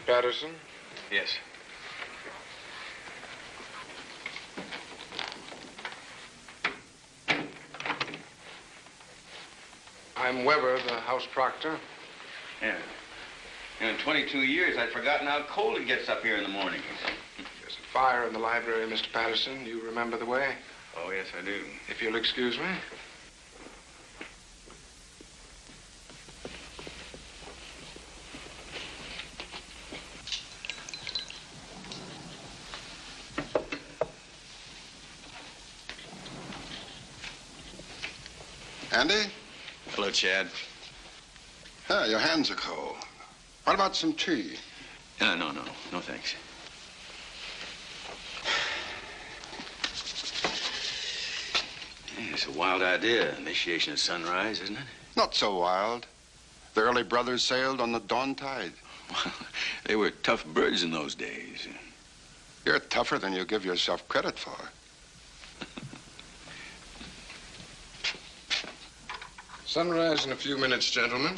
Patterson? Yes. I'm Weber, the house proctor. Yeah. In 22 years, I'd forgotten how cold it gets up here in the mornings. There's a fire in the library, Mr. Patterson. You remember the way? Oh, yes, I do. If you'll excuse me. Andy? Hello, Chad. Yeah, your hands are cold. What about some tea? No, thanks. Yeah, it's a wild idea, initiation at sunrise, isn't it? Not so wild. The early brothers sailed on the dawn tide. Well, they were tough birds in those days. You're tougher than you give yourself credit for. Sunrise in a few minutes, gentlemen.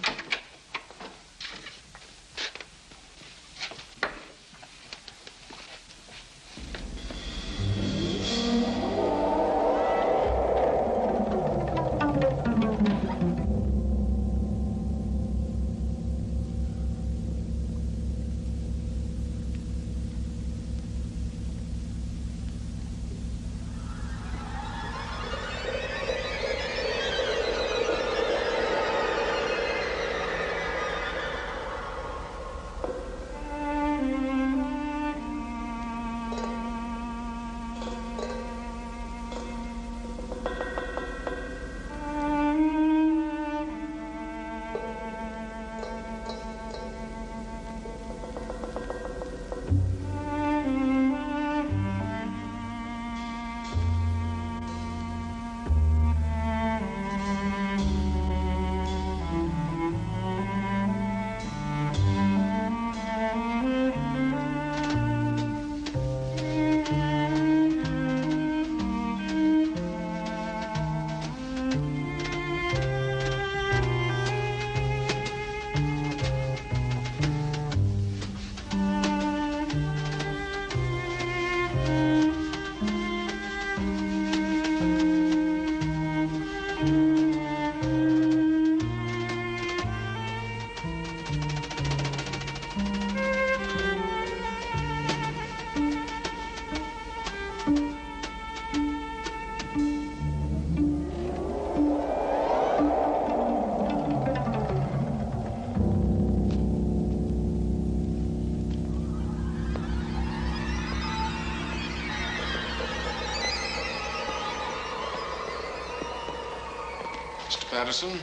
Patterson,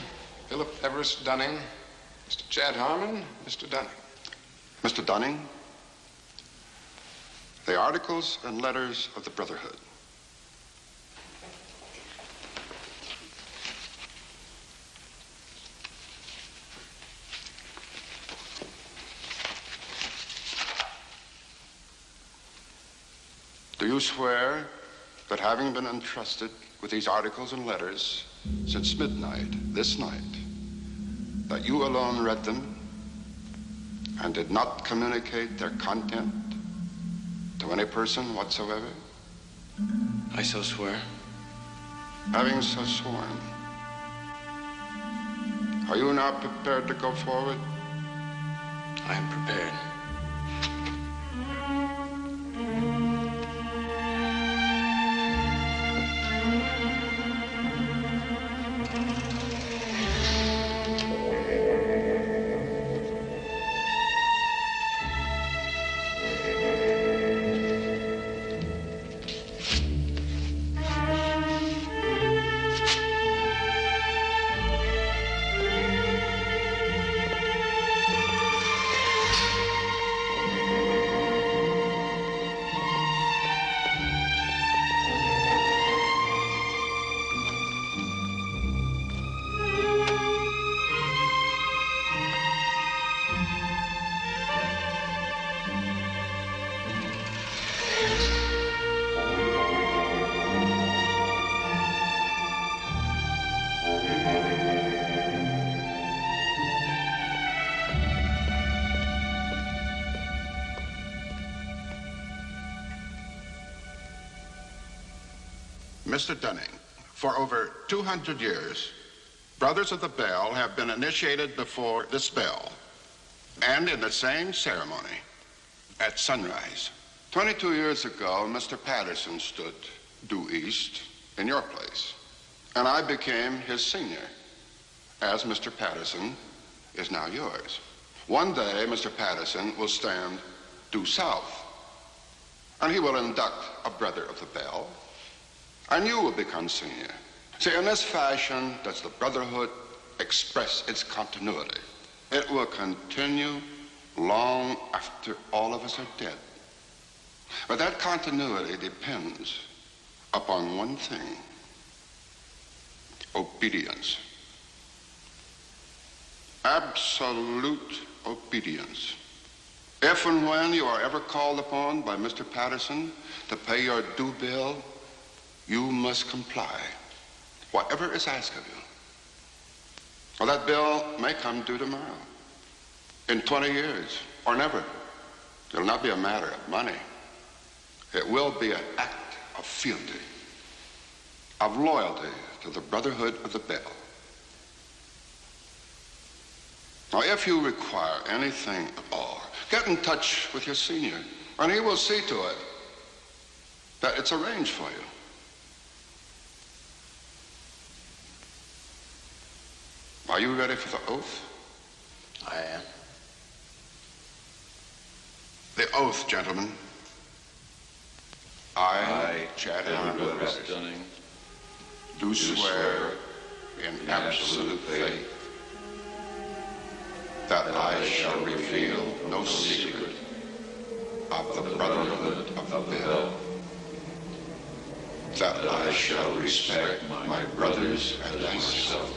Philip Everest Dunning, Mr. Chad Harmon, Mr. Dunning. Mr. Dunning, the articles and letters of the Brotherhood. Do you swear that having been entrusted with these articles and letters since midnight this night, that you alone read them and did not communicate their content to any person whatsoever? I so swear. Having so sworn, are you now prepared to go forward? I am prepared. Mr. Dunning, for over 200 years, Brothers of the Bell have been initiated before this bell and in the same ceremony at sunrise. 22 years ago, Mr. Patterson stood due east in your place, and I became his senior, as Mr. Patterson is now yours. One day, Mr. Patterson will stand due south, and he will induct a Brother of the Bell, and you will become senior. See, in this fashion does the Brotherhood express its continuity. It will continue long after all of us are dead. But that continuity depends upon one thing: obedience. Absolute obedience. If and when you are ever called upon by Mr. Patterson to pay your due bill, you must comply, whatever is asked of you. Well, that bill may come due tomorrow, in 20 years, or never. It'll not be a matter of money. It will be an act of fealty, of loyalty to the Brotherhood of the Bell. Now, if you require anything at all, get in touch with your senior, and he will see to it that it's arranged for you. Are you ready for the oath? I am. The oath, gentlemen. I, Chad Harmon, do swear in absolute faith that I shall reveal no secret of the Brotherhood of the Bell, that I shall respect my brothers and myself,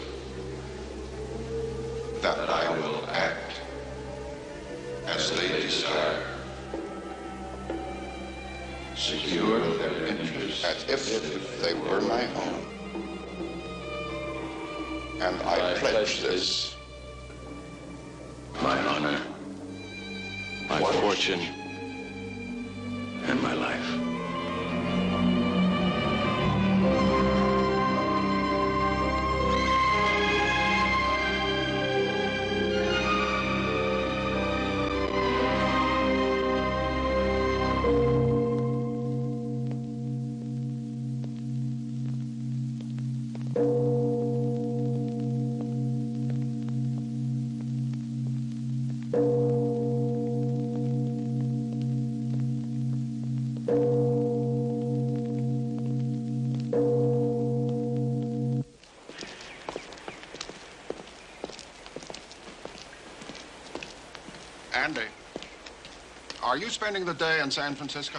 that I will act as they desire, secure their interests as if they were my own. And I pledge this, My honor, my fortune, and my life. Andy, are you spending the day in San Francisco?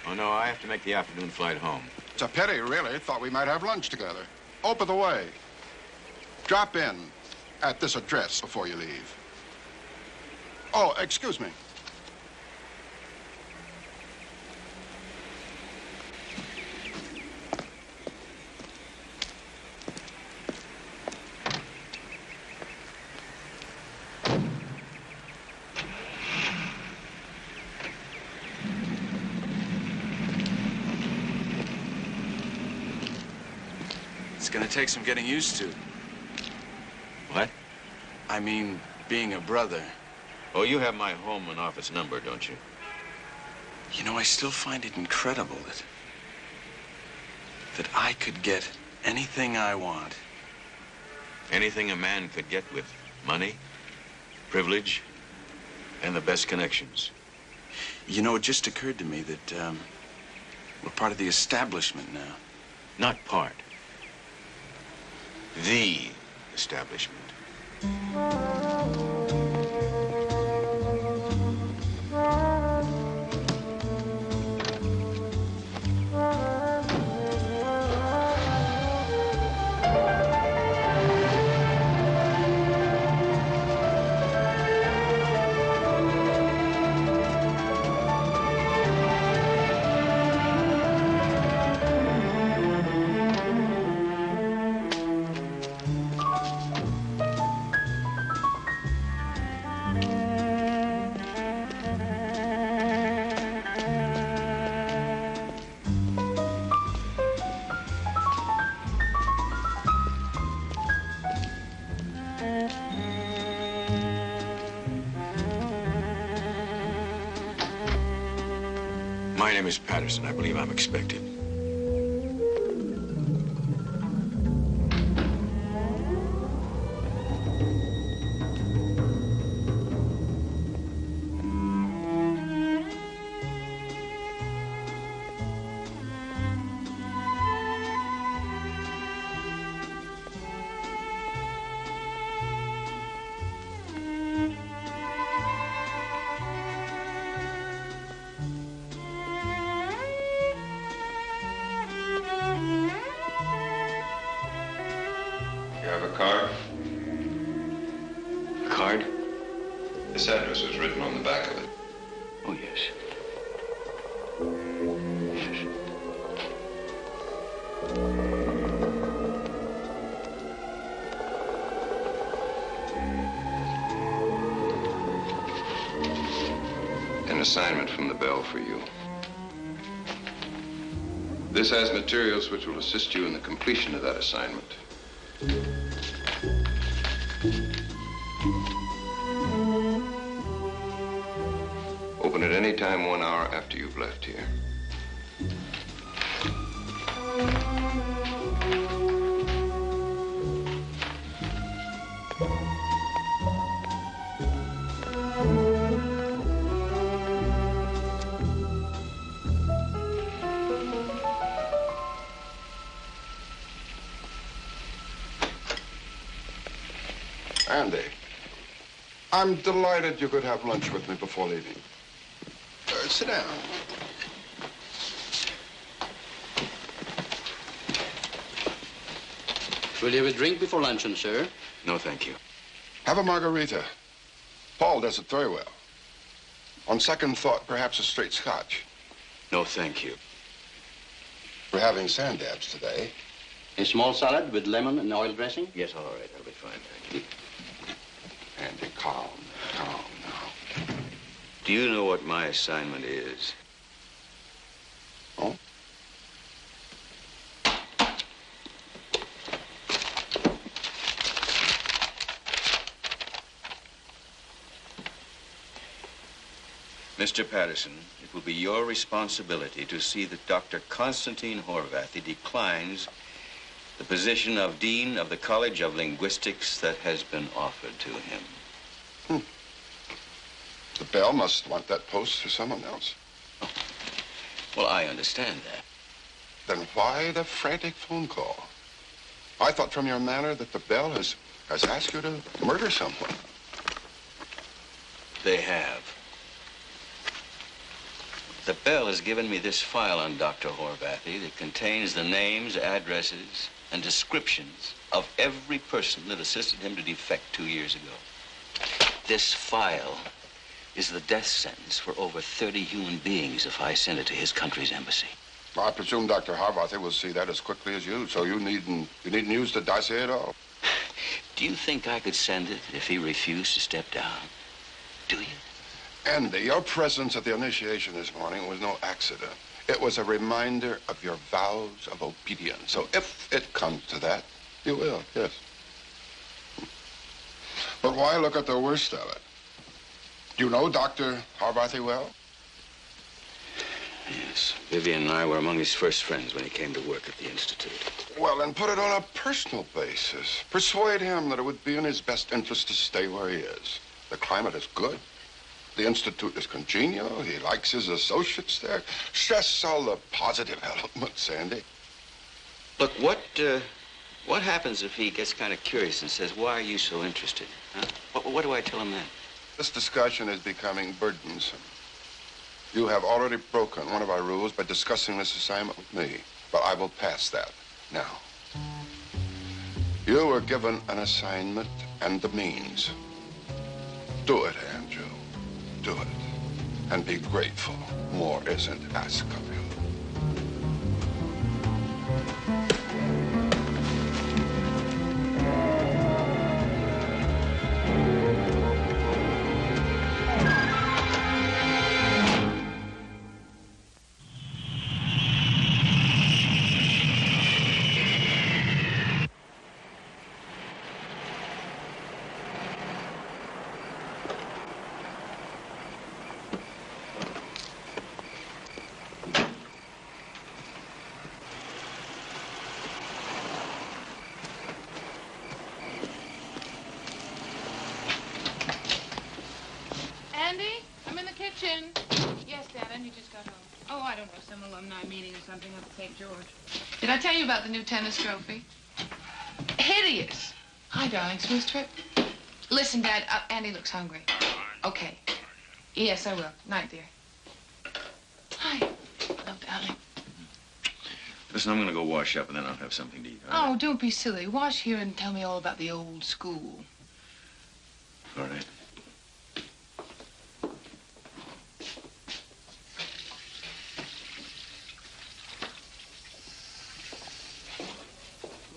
Oh, no, I have to make the afternoon flight home. It's a pity, really. Thought we might have lunch together. Oh, by the way, drop in at this address before you leave. Oh, excuse me. It's gonna take some getting used to. What? I mean, being a brother. Oh, you have my home and office number, don't you? You know, I still find it incredible that I could get anything I want. Anything a man could get with money, privilege, and the best connections. You know, it just occurred to me that we're part of the establishment now. Not part. The establishment. My name is Patterson. I believe I'm expected. Card? A card? This address was written on the back of it. Oh, yes. Yes. An assignment from the Bell for you. This has materials which will assist you in the completion of that assignment. Open at any time 1 hour after you've left here. Andy, I'm delighted you could have lunch with me before leaving. Sit down. Will you have a drink before luncheon, sir? No, thank you. Have a margarita. Paul does it very well. On second thought, perhaps a straight scotch. No, thank you. We're having sand dabs today. A small salad with lemon and oil dressing? Yes, all right. I'll be fine, thank you. Andy, calm now. Do you know what my assignment is? Oh? Mr. Patterson, it will be your responsibility to see that Dr. Constantine Horvathy declines the position of Dean of the College of Linguistics that has been offered to him. The Bell must want that post for someone else. Well, I understand that. Then why the frantic phone call? I thought from your manner that the Bell has asked you to murder someone. They have. The Bell has given me this file on Dr. Horvathy that contains the names, addresses, and descriptions of every person that assisted him to defect 2 years ago. This file is the death sentence for over 30 human beings if I send it to his country's embassy. Well, I presume Dr. Horvathy will see that as quickly as you, so you needn't use the dossier at all. Do you think I could send it if he refused to step down? Do you? Andy, your presence at the initiation this morning was no accident. It was a reminder of your vows of obedience. So if it comes to that, you will, yes. But why look at the worst of it? Do you know Dr. Horvathy well? Yes. Vivian and I were among his first friends when he came to work at the Institute. Well, then put it on a personal basis. Persuade him that it would be in his best interest to stay where he is. The climate is good. The Institute is congenial. He likes his associates there. Stress all the positive elements, Andy. Look, what happens if he gets kind of curious and says, why are you so interested? Huh? What do I tell him then? This discussion is becoming burdensome. You have already broken one of our rules by discussing this assignment with me, but I will pass that now. You were given an assignment and the means. Do it, Andrew. Do it. And be grateful. More isn't asked of you. Andy, I'm in the kitchen. Yes, Dad, Andy just got home. Oh, I don't know, some alumni meeting or something up at St. George. Did I tell you about the new tennis trophy? Hideous. Hi, darling. Smooth trip? Listen, Dad, Andy looks hungry. Okay. Yes, I will. Night, dear. Hi. Hello, darling. Listen, I'm going to go wash up, and then I'll have something to eat. Oh, don't be silly. Wash here and tell me all about the old school. All right.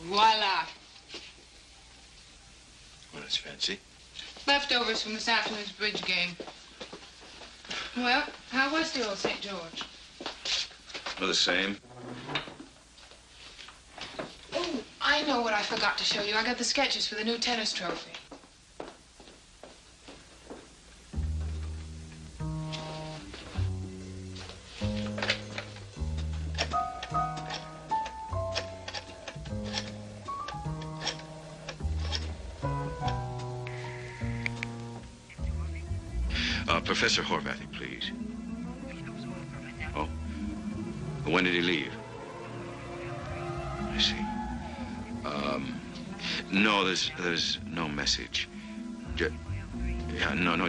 Voila. Well, that's fancy. Leftovers from this afternoon's bridge game. Well, how was the old St. George? Well, the same. Oh, I know what I forgot to show you. I got the sketches for the new tennis trophy. Professor Horvathy, please. Oh? When did he leave? I see. No, there's no message.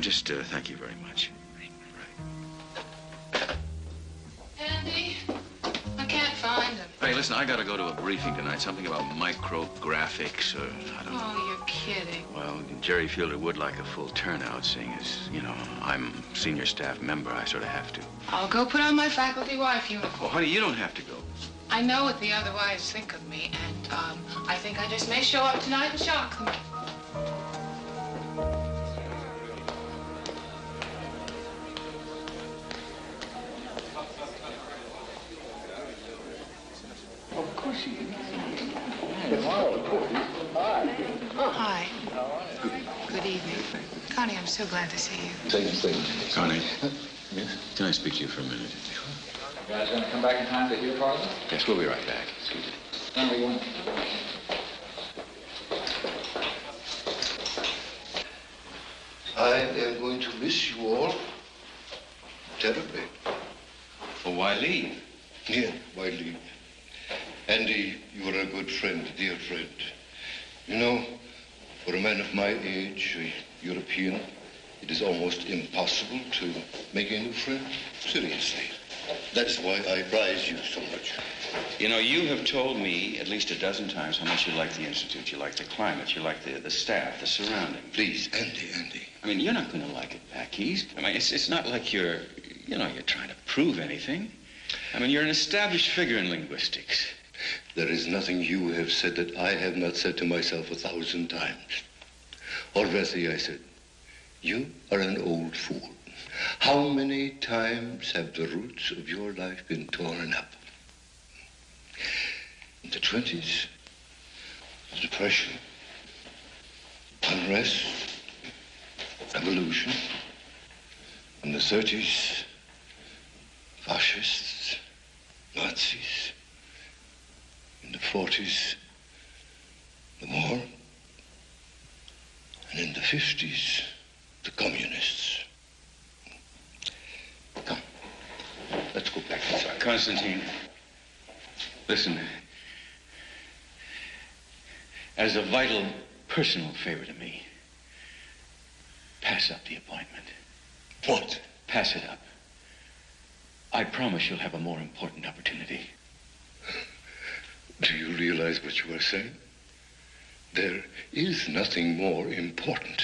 Just thank you very much. Right. Andy, I can't find him. Hey, listen, I gotta go to a briefing tonight. Something about micrographics or, I don't know. Oh, you're kidding. Well, Jerry Fielder would like a full turnout, seeing as, I'm senior staff member. I sort of have to. I'll go put on my faculty wife uniform. Well, honey, you don't have to go. I know what the otherwise think of me, and, I think I just may show up tonight and shock them. Of course you do. Hi. Good evening. Connie, I'm so glad to see you. Same thing. Connie, Yes? can I speak to you for a minute? You guys gonna come back in time to hear Father? Yes, we'll be right back. Excuse me. Number one. I am going to miss you all terribly. Well, why leave? Yeah, why leave? Andy, you are a good friend, a dear friend. You know, for a man of my age, a European, it is almost impossible to make a new friend. Seriously. That's why I prize you so much. You have told me at least a dozen times how much you like the Institute, you like the climate, you like the staff, the surroundings. Please, Andy. I mean, you're not going to like it back east. I mean, it's not like you're trying to prove anything. I mean, you're an established figure in linguistics. There is nothing you have said that I have not said to myself 1,000 times. Horvathy, I said, you are an old fool. How many times have the roots of your life been torn up? In the 20s, depression, unrest, revolution. In the 30s, fascists, Nazis. In the 40s, the war. And in the 50s, the communists. Come, let's go back inside. Constantine, listen. As a vital personal favor to me, pass up the appointment. What? Pass it up. I promise you'll have a more important opportunity. Do you realize what you are saying? There is nothing more important.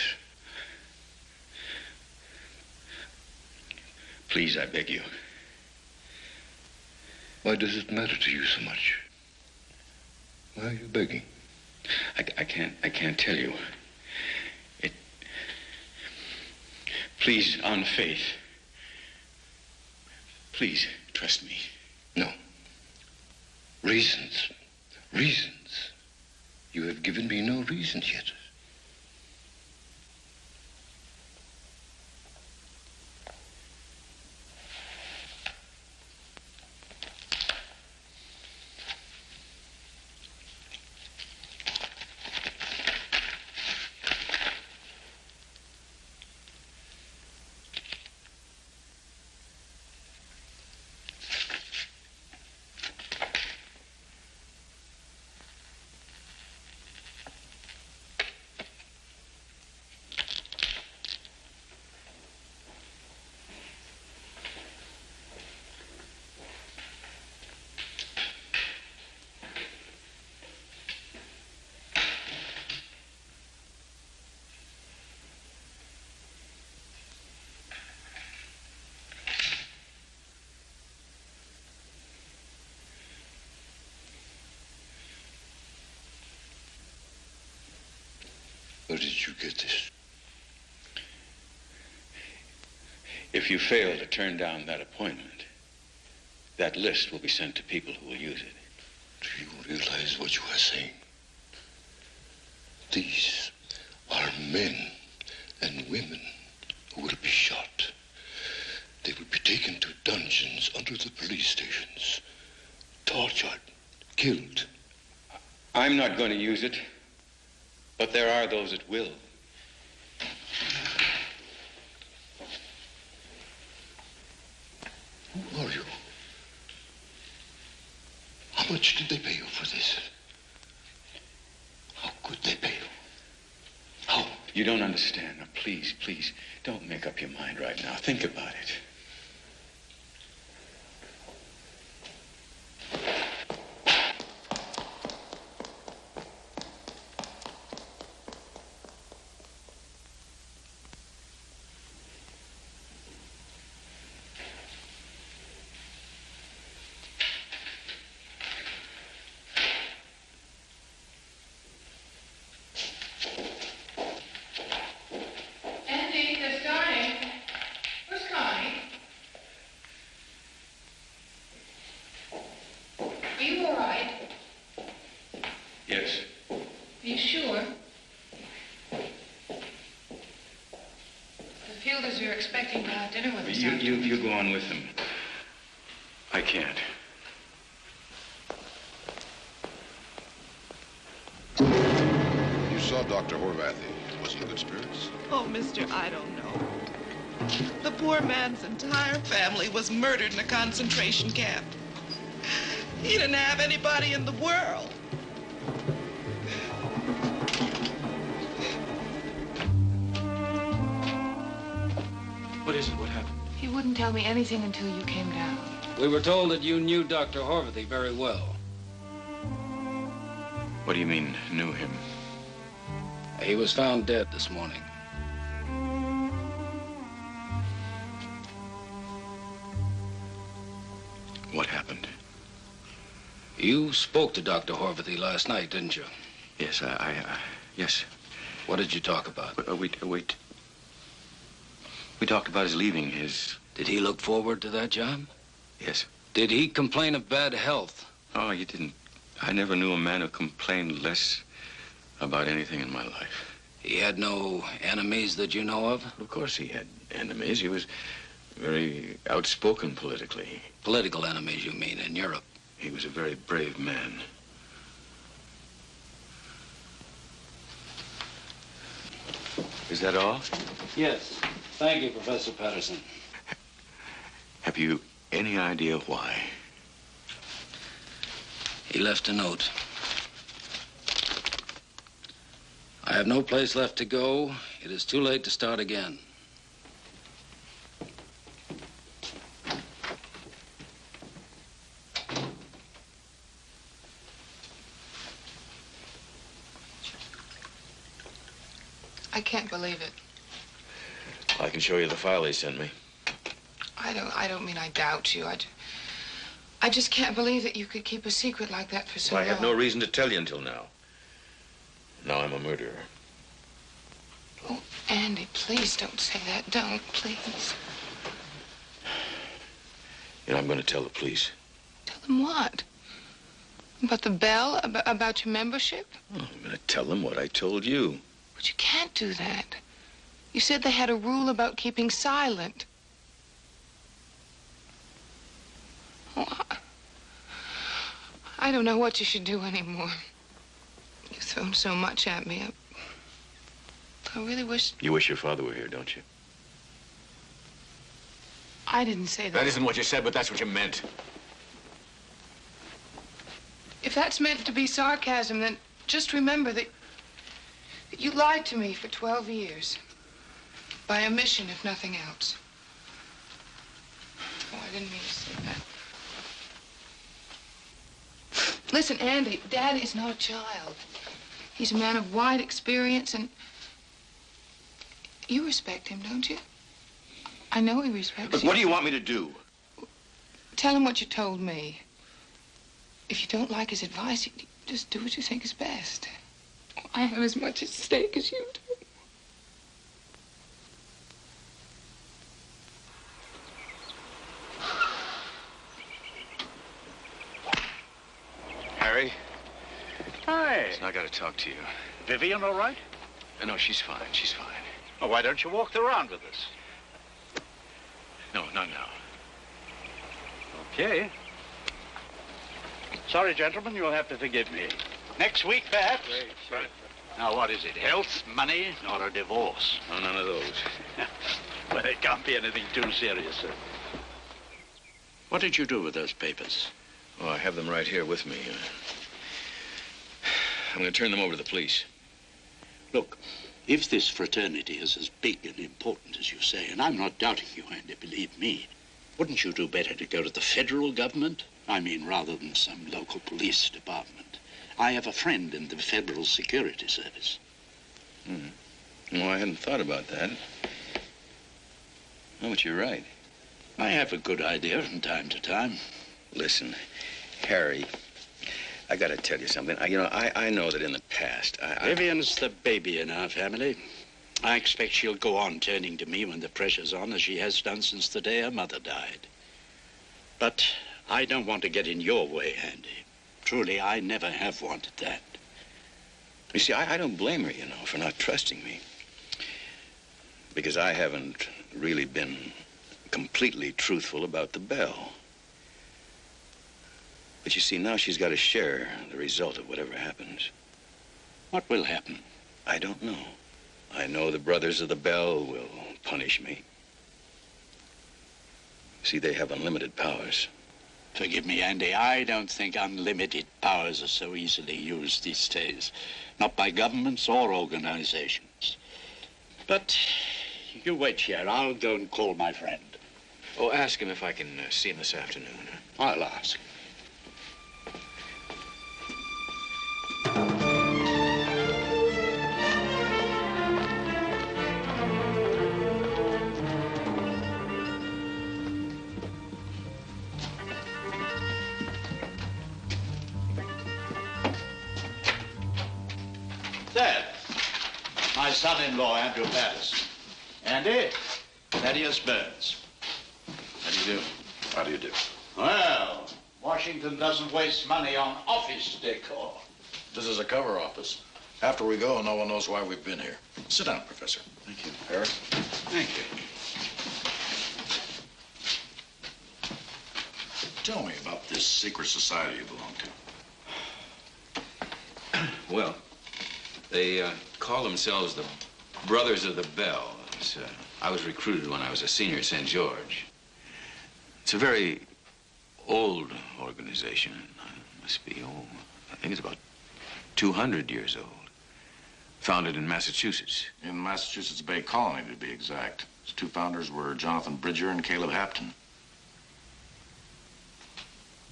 Please, I beg you. Why does it matter to you so much? Why are you begging? I can't tell you. Please, on faith. Please, trust me. No. Reasons. You have given me no reasons yet. Where did you get this? If you fail to turn down that appointment, that list will be sent to people who will use it. Do you realize what you are saying? These are men and women who will be shot. They will be taken to dungeons under the police stations, tortured, killed. I'm not going to use it, but there are those that will. Who are you? How much did they pay you for this? How could they pay you? How? You don't understand. Now, please, please, don't make up your mind right now. Think about it. Yes. Are you sure? The Fielders are expecting to have dinner with us. You go on with them. I can't. You saw Dr. Horvathy. Was he in good spirits? Oh, mister, I don't know. The poor man's entire family was murdered in a concentration camp. He didn't have anybody in the world. What is it? What happened? He wouldn't tell me anything until you came down. We were told that you knew Dr. Horvathy very well. What do you mean, knew him? He was found dead this morning. What happened? You spoke to Dr. Horvathy last night, didn't you? Yes, yes. What did you talk about? Wait. We talked about his leaving his... Did he look forward to that job? Yes. Did he complain of bad health? Oh, you didn't. I never knew a man who complained less about anything in my life. He had no enemies that you know of? Of course he had enemies. He was very outspoken politically. Political enemies, you mean, in Europe? He was a very brave man. Is that all? Yes. Thank you, Professor Patterson. Have you any idea why? He left a note. I have no place left to go. It is too late to start again. I can't believe it. I can show you the file he sent me. I don't mean I doubt you. I just can't believe that you could keep a secret like that for so long. I have no reason to tell you until now. Now I'm a murderer. Oh, Andy, please don't say that. Don't, please. You know, I'm going to tell the police. Tell them what? About the bell? About your membership? Oh, I'm going to tell them what I told you. But you can't do that. You said they had a rule about keeping silent. Oh, I don't know what you should do anymore. You've thrown so much at me. I really wish... You wish your father were here, don't you? I didn't say that. That isn't what you said, but that's what you meant. If that's meant to be sarcasm, then just remember that you lied to me for 12 years. By omission, if nothing else. Oh, I didn't mean to say that. Listen, Andy, Dad is not a child. He's a man of wide experience, and you respect him, don't you? I know he respects Look, you. what do you want me to do? Tell him what you told me. If you don't like his advice, you just do what you think is best. I have as much at stake as you do. Harry? Hi. Listen, I gotta talk to you. Vivian all right? No, she's fine. She's fine. Oh, why don't you walk around with us? No, not now. Okay. Sorry, gentlemen, you'll have to forgive me. Next week, perhaps? Right. Now, what is it? Health, money, or a divorce? No, none of those. Well, it can't be anything too serious, sir. What did you do with those papers? Oh, I have them right here with me. I'm going to turn them over to the police. Look, if this fraternity is as big and important as you say, and I'm not doubting you, Andy, believe me, wouldn't you do better to go to the federal government? I mean, rather than some local police department. I have a friend in the Federal Security Service. No, I hadn't thought about that. Oh, but you're right. I have a good idea from time to time. Listen, Harry, I got to tell you something. I know that in the past, Vivian's the baby in our family. I expect she'll go on turning to me when the pressure's on, as she has done since the day her mother died. But I don't want to get in your way, Andy. Truly, I never have wanted that. You see, I don't blame her, for not trusting me. Because I haven't really been completely truthful about the bell. But you see, now she's got to share the result of whatever happens. What will happen? I don't know. I know the brothers of the bell will punish me. See, they have unlimited powers. Forgive me, Andy, I don't think unlimited powers are so easily used these days. Not by governments or organizations. But you wait here. I'll go and call my friend. Oh, ask him if I can see him this afternoon. I'll ask. There. My son-in-law, Andrew Patterson. Andy, Thaddeus Burns. How do you do? How do you do? Well, Washington doesn't waste money on office decor. This is a cover office. After we go, no one knows why we've been here. Sit down, Professor. Thank you. Harry? Thank you. Tell me about this secret society you belong to. Well, they call themselves the Brothers of the Bell. I was recruited when I was a senior at St. George. It's a very old organization. It must be, I think it's about 200 years old. Founded in Massachusetts. In Massachusetts Bay Colony, to be exact. Its two founders were Jonathan Bridger and Caleb Hampton.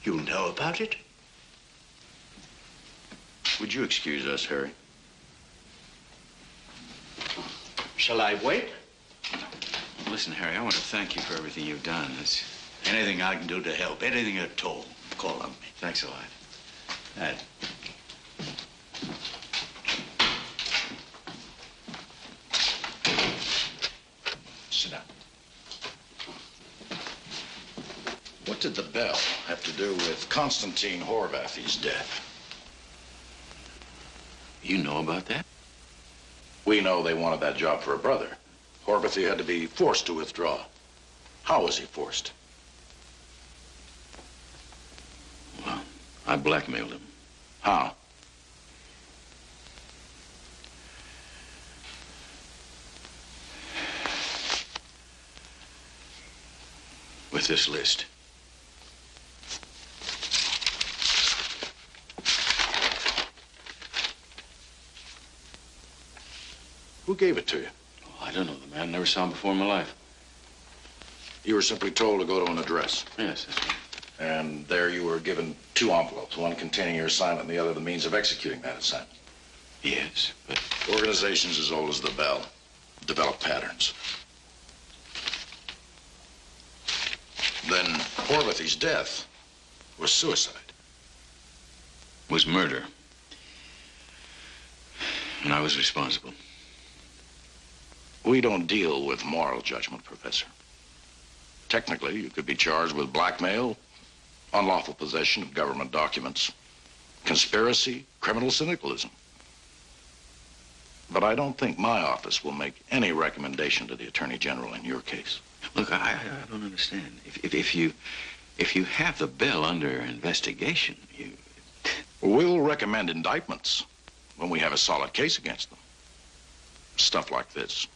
You know about it? Would you excuse us, Harry? Shall I wait? Listen, Harry, I want to thank you for everything you've done. Anything I can do to help, anything at all, call on me. Thanks a lot. Ed. Sit down. What did the bell have to do with Constantine Horvathy's death? You know about that? We know they wanted that job for a brother. Horvathy had to be forced to withdraw. How was he forced? Well, I blackmailed him. How? With this list. Who gave it to you? Oh, I don't know the man. Never saw him before in my life. You were simply told to go to an address. Yes, that's right. And there you were given two envelopes, one containing your assignment and the other the means of executing that assignment. Yes, but... Organizations as old as the Bell develop patterns. Then Horvathy's death was suicide. Was murder. And I was responsible. We don't deal with moral judgment, Professor. Technically, you could be charged with blackmail, unlawful possession of government documents, conspiracy, criminal syndicalism. But I don't think my office will make any recommendation to the Attorney General in your case. Look, I don't understand. If you have the Bell under investigation, you... We'll recommend indictments when we have a solid case against them. Stuff like this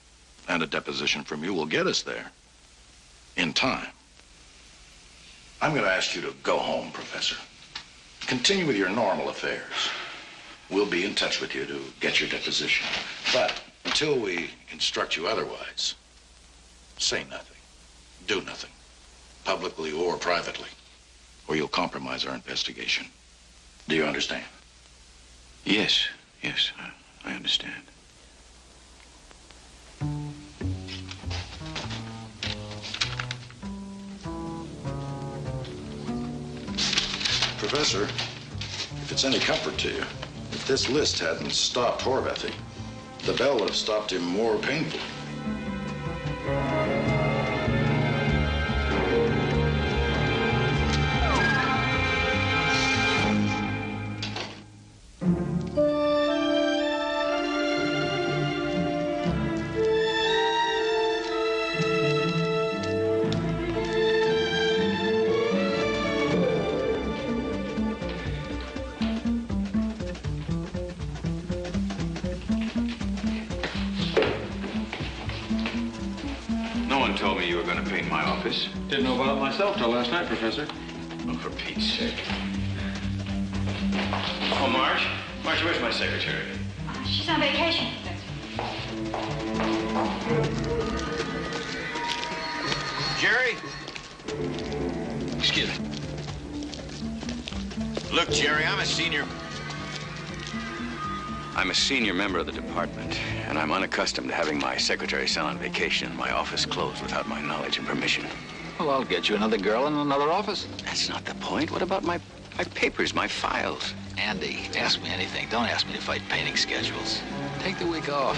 and a deposition from you will get us there in time. I'm going to ask you to go home, Professor. Continue with your normal affairs. We'll be in touch with you to get your deposition. But until we instruct you otherwise, say nothing, do nothing, publicly or privately, or you'll compromise our investigation. Do you understand? Yes, I understand. Professor, if it's any comfort to you, if this list hadn't stopped Horvathy, the Bell would have stopped him more painfully. Didn't know about it myself till last night, Professor. Oh, for Pete's sake. Oh, Marge? Marge, where's my secretary? She's on vacation. Jerry? Excuse me. Look, Jerry, I'm a senior member of the department, and I'm unaccustomed to having my secretary sent on vacation and my office closed without my knowledge and permission. Well, I'll get you another girl in another office. That's not the point. What about my papers, my files? Andy, ask me anything. Don't ask me to fight painting schedules. Take the week off.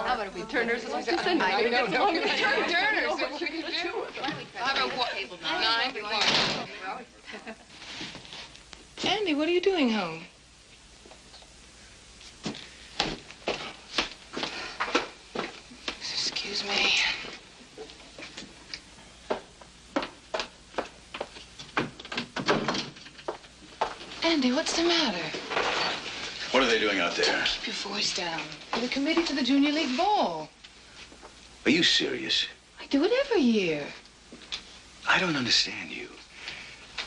How about if we Turners? No, Turners. What should you do? How about what? 9 to 1. Andy, what are you doing home? Excuse me. Andy, what's the matter? What are they doing out there? Keep your voice down. For the committee for the Junior League ball. Are you serious? I do it every year. I don't understand you.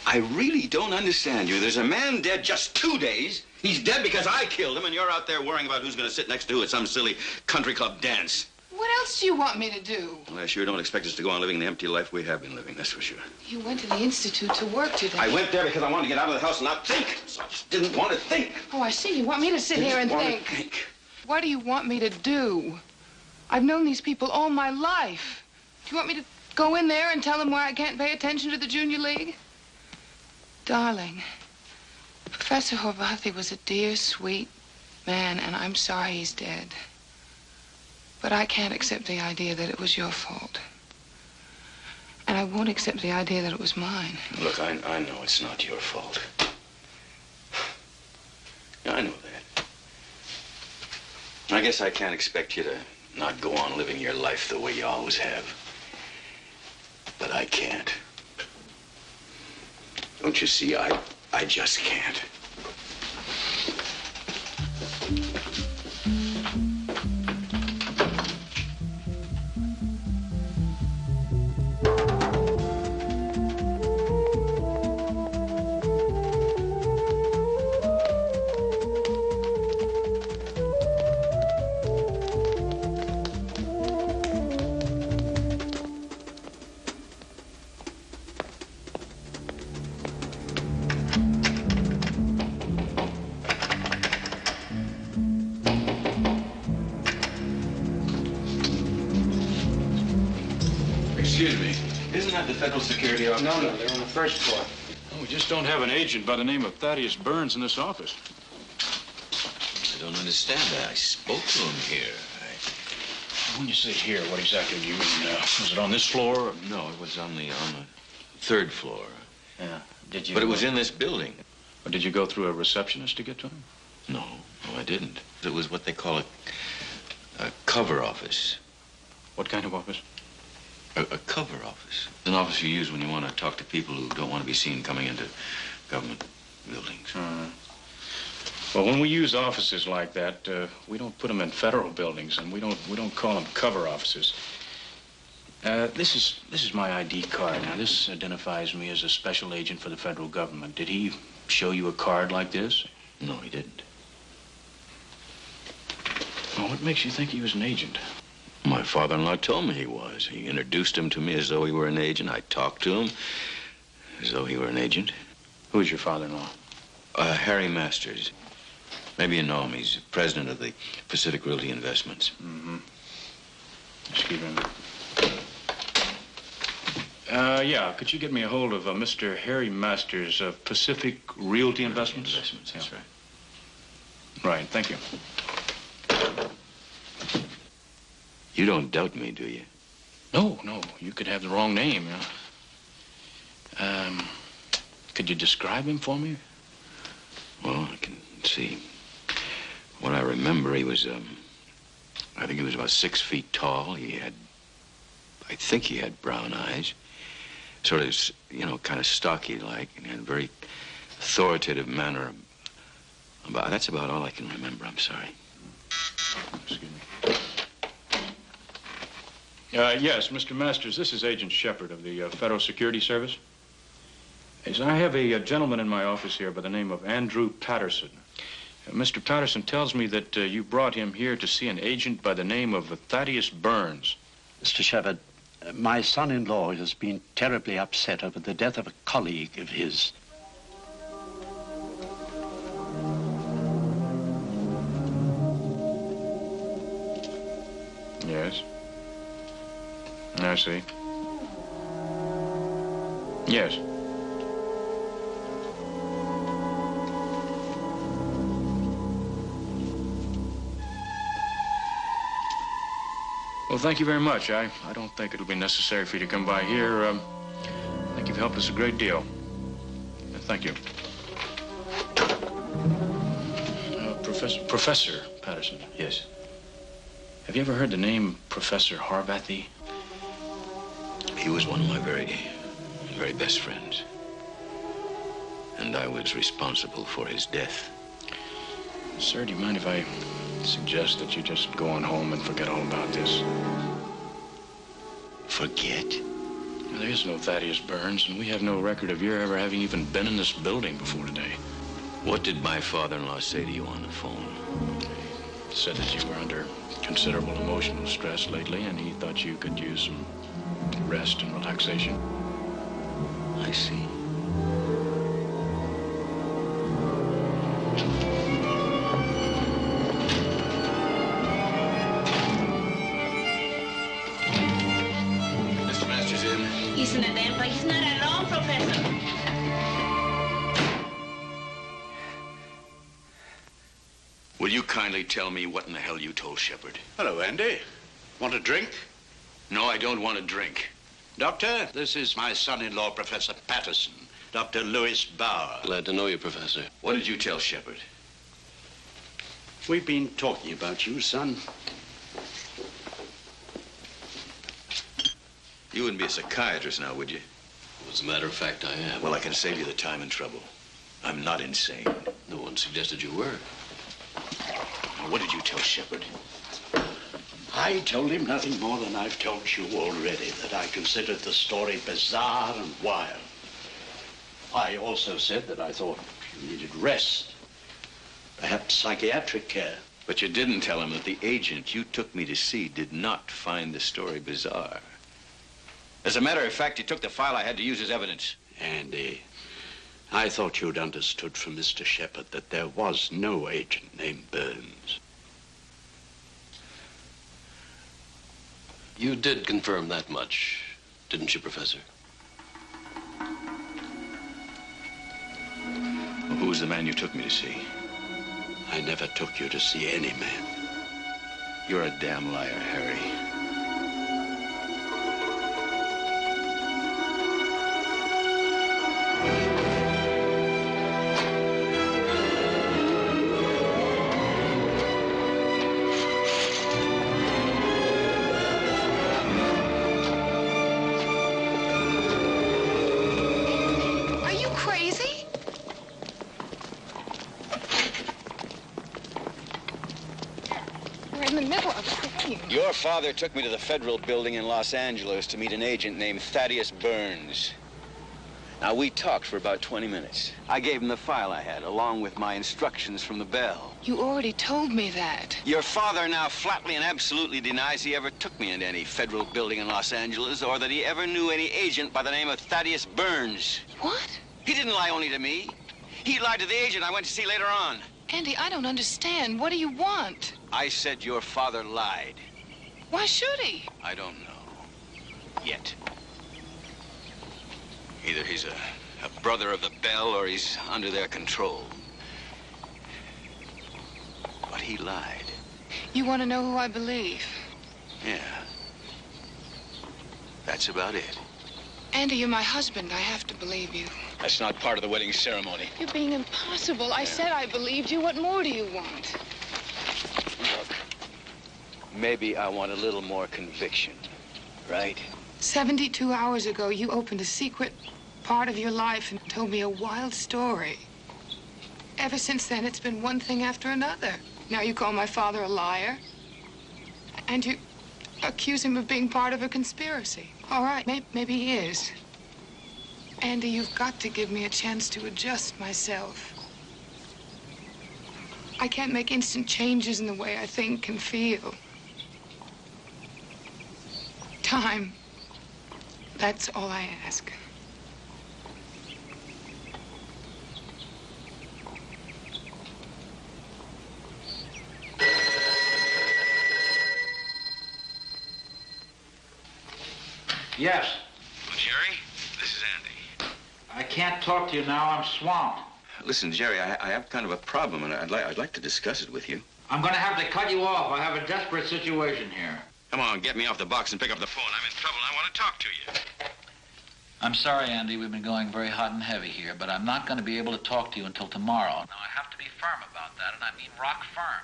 I really don't understand you. There's a man dead just 2 days. He's dead because I killed him, and you're out there worrying about who's going to sit next to who at some silly country club dance. What else do you want me to do? Well, I sure don't expect us to go on living the empty life we have been living, that's for sure. You went to the Institute to work today. I went there because I wanted to get out of the house and not think. So I just didn't want to think. Oh, I see. You want me to sit here and think. What do you want me to do? I've known these people all my life. Do you want me to go in there and tell them why I can't pay attention to the Junior League? Darling, Professor Horvathy was a dear, sweet man, and I'm sorry he's dead. But I can't accept the idea that it was your fault. And I won't accept the idea that it was mine. Look, I know it's not your fault. I know that. I guess I can't expect you to not go on living your life the way you always have. But I can't. Don't you see, I just can't. Isn't that the federal security office? No, they're on the first floor. We just don't have an agent by the name of Thaddeus Burns in this office. I don't understand that. I spoke to him here. When you say here, what exactly do you mean? Was it on this floor? Or... No, it was on the third floor. Yeah. Did you? But it was in this building. Or did you go through a receptionist to get to him? No, I didn't. It was what they call a cover office. What kind of office? A cover office. It's an office you use when you want to talk to people who don't want to be seen coming into government buildings. Well, when we use offices like that, we don't put them in federal buildings, and we don't call them cover offices. This is my ID card. Now, this identifies me as a special agent for the federal government. Did he show you a card like this? No, he didn't. Well, what makes you think he was an agent? My father-in-law told me he was. He introduced him to me as though he were an agent. I talked to him as though he were an agent. Who's your father-in-law? Harry Masters. Maybe you know him. He's president of the Pacific Realty Investments. Mm-hmm. Excuse me. Yeah, could you get me a hold of Mr. Harry Masters of Pacific Realty Investments? Investments, that's right. Right, thank you. You don't doubt me, do you? No, you could have the wrong name. Could you describe him for me? Well, I can see. What I remember, he was, I think he was about 6 feet tall. I think he had brown eyes. Sort of, kind of stocky-like, and had a very authoritative manner. That's about all I can remember, I'm sorry. Excuse me. Yes, Mr. Masters, this is Agent Shepard of the Federal Security Service. Yes, I have a gentleman in my office here by the name of Andrew Patterson. Mr. Patterson tells me that you brought him here to see an agent by the name of Thaddeus Burns. Mr. Shepard, my son-in-law has been terribly upset over the death of a colleague of his. Yes. I see. Yes. Well, thank you very much. I don't think it'll be necessary for you to come by here. I think you've helped us a great deal. Thank you. Professor Patterson. Yes. Have you ever heard the name Professor Horvathy? He was one of my very, very best friends. And I was responsible for his death. Sir, do you mind if I suggest that you just go on home and forget all about this? Forget? Well, there is no Thaddeus Burns, and we have no record of your ever having even been in this building before today. What did my father-in-law say to you on the phone? He said that you were under considerable emotional stress lately, and he thought you could use some rest and relaxation. I see. Mr. Masters in? He's in a damn place. He's not at all, Professor. Will you kindly tell me what in the hell you told Shepard? Hello, Andy. Want a drink? No, I don't want a drink. Doctor, this is my son-in-law, Professor Patterson. Dr. Louis Bauer. Glad to know you, Professor. What did you tell Shepard? We've been talking about you, son. You wouldn't be a psychiatrist now, would you? As a matter of fact, I am. Well, I can save you the time and trouble. I'm not insane. No one suggested you were. What did you tell Shepard? I told him nothing more than I've told you already, that I considered the story bizarre and wild. I also said that I thought you needed rest, perhaps psychiatric care. But you didn't tell him that the agent you took me to see did not find the story bizarre. As a matter of fact, he took the file I had to use as evidence. Andy, I thought you'd understood from Mr. Shepard that there was no agent named Burns. You did confirm that much, didn't you, Professor? Who was the man you took me to see? I never took you to see any man. You're a damn liar, Harry. Your father took me to the federal building in Los Angeles to meet an agent named Thaddeus Burns. Now, we talked for about 20 minutes. I gave him the file I had, along with my instructions from the Bell. You already told me that. Your father now flatly and absolutely denies he ever took me into any federal building in Los Angeles or that he ever knew any agent by the name of Thaddeus Burns. What? He didn't lie only to me. He lied to the agent I went to see later on. Andy, I don't understand. What do you want? I said your father lied. Why should he? I don't know. Yet. Either he's a brother of the Bell or he's under their control. But he lied. You want to know who I believe? Yeah. That's about it. Andy, you're my husband. I have to believe you. That's not part of the wedding ceremony. You're being impossible. I said I believed you. What more do you want? Look, maybe I want a little more conviction, right? 72 hours ago, you opened a secret part of your life and told me a wild story. Ever since then, it's been one thing after another. Now you call my father a liar, and you accuse him of being part of a conspiracy. All right, maybe he is. Andy, you've got to give me a chance to adjust myself. I can't make instant changes in the way I think and feel. Time. That's all I ask. Yes. Well, Jerry, this is Andy. I can't talk to you now. I'm swamped. Listen, Jerry, I have kind of a problem, and I'd like to discuss it with you. I'm going to have to cut you off. I have a desperate situation here. Come on, get me off the box and pick up the phone. I'm in trouble, and I want to talk to you. I'm sorry, Andy. We've been going very hot and heavy here, but I'm not going to be able to talk to you until tomorrow. Now, I have to be firm about that, and I mean rock firm.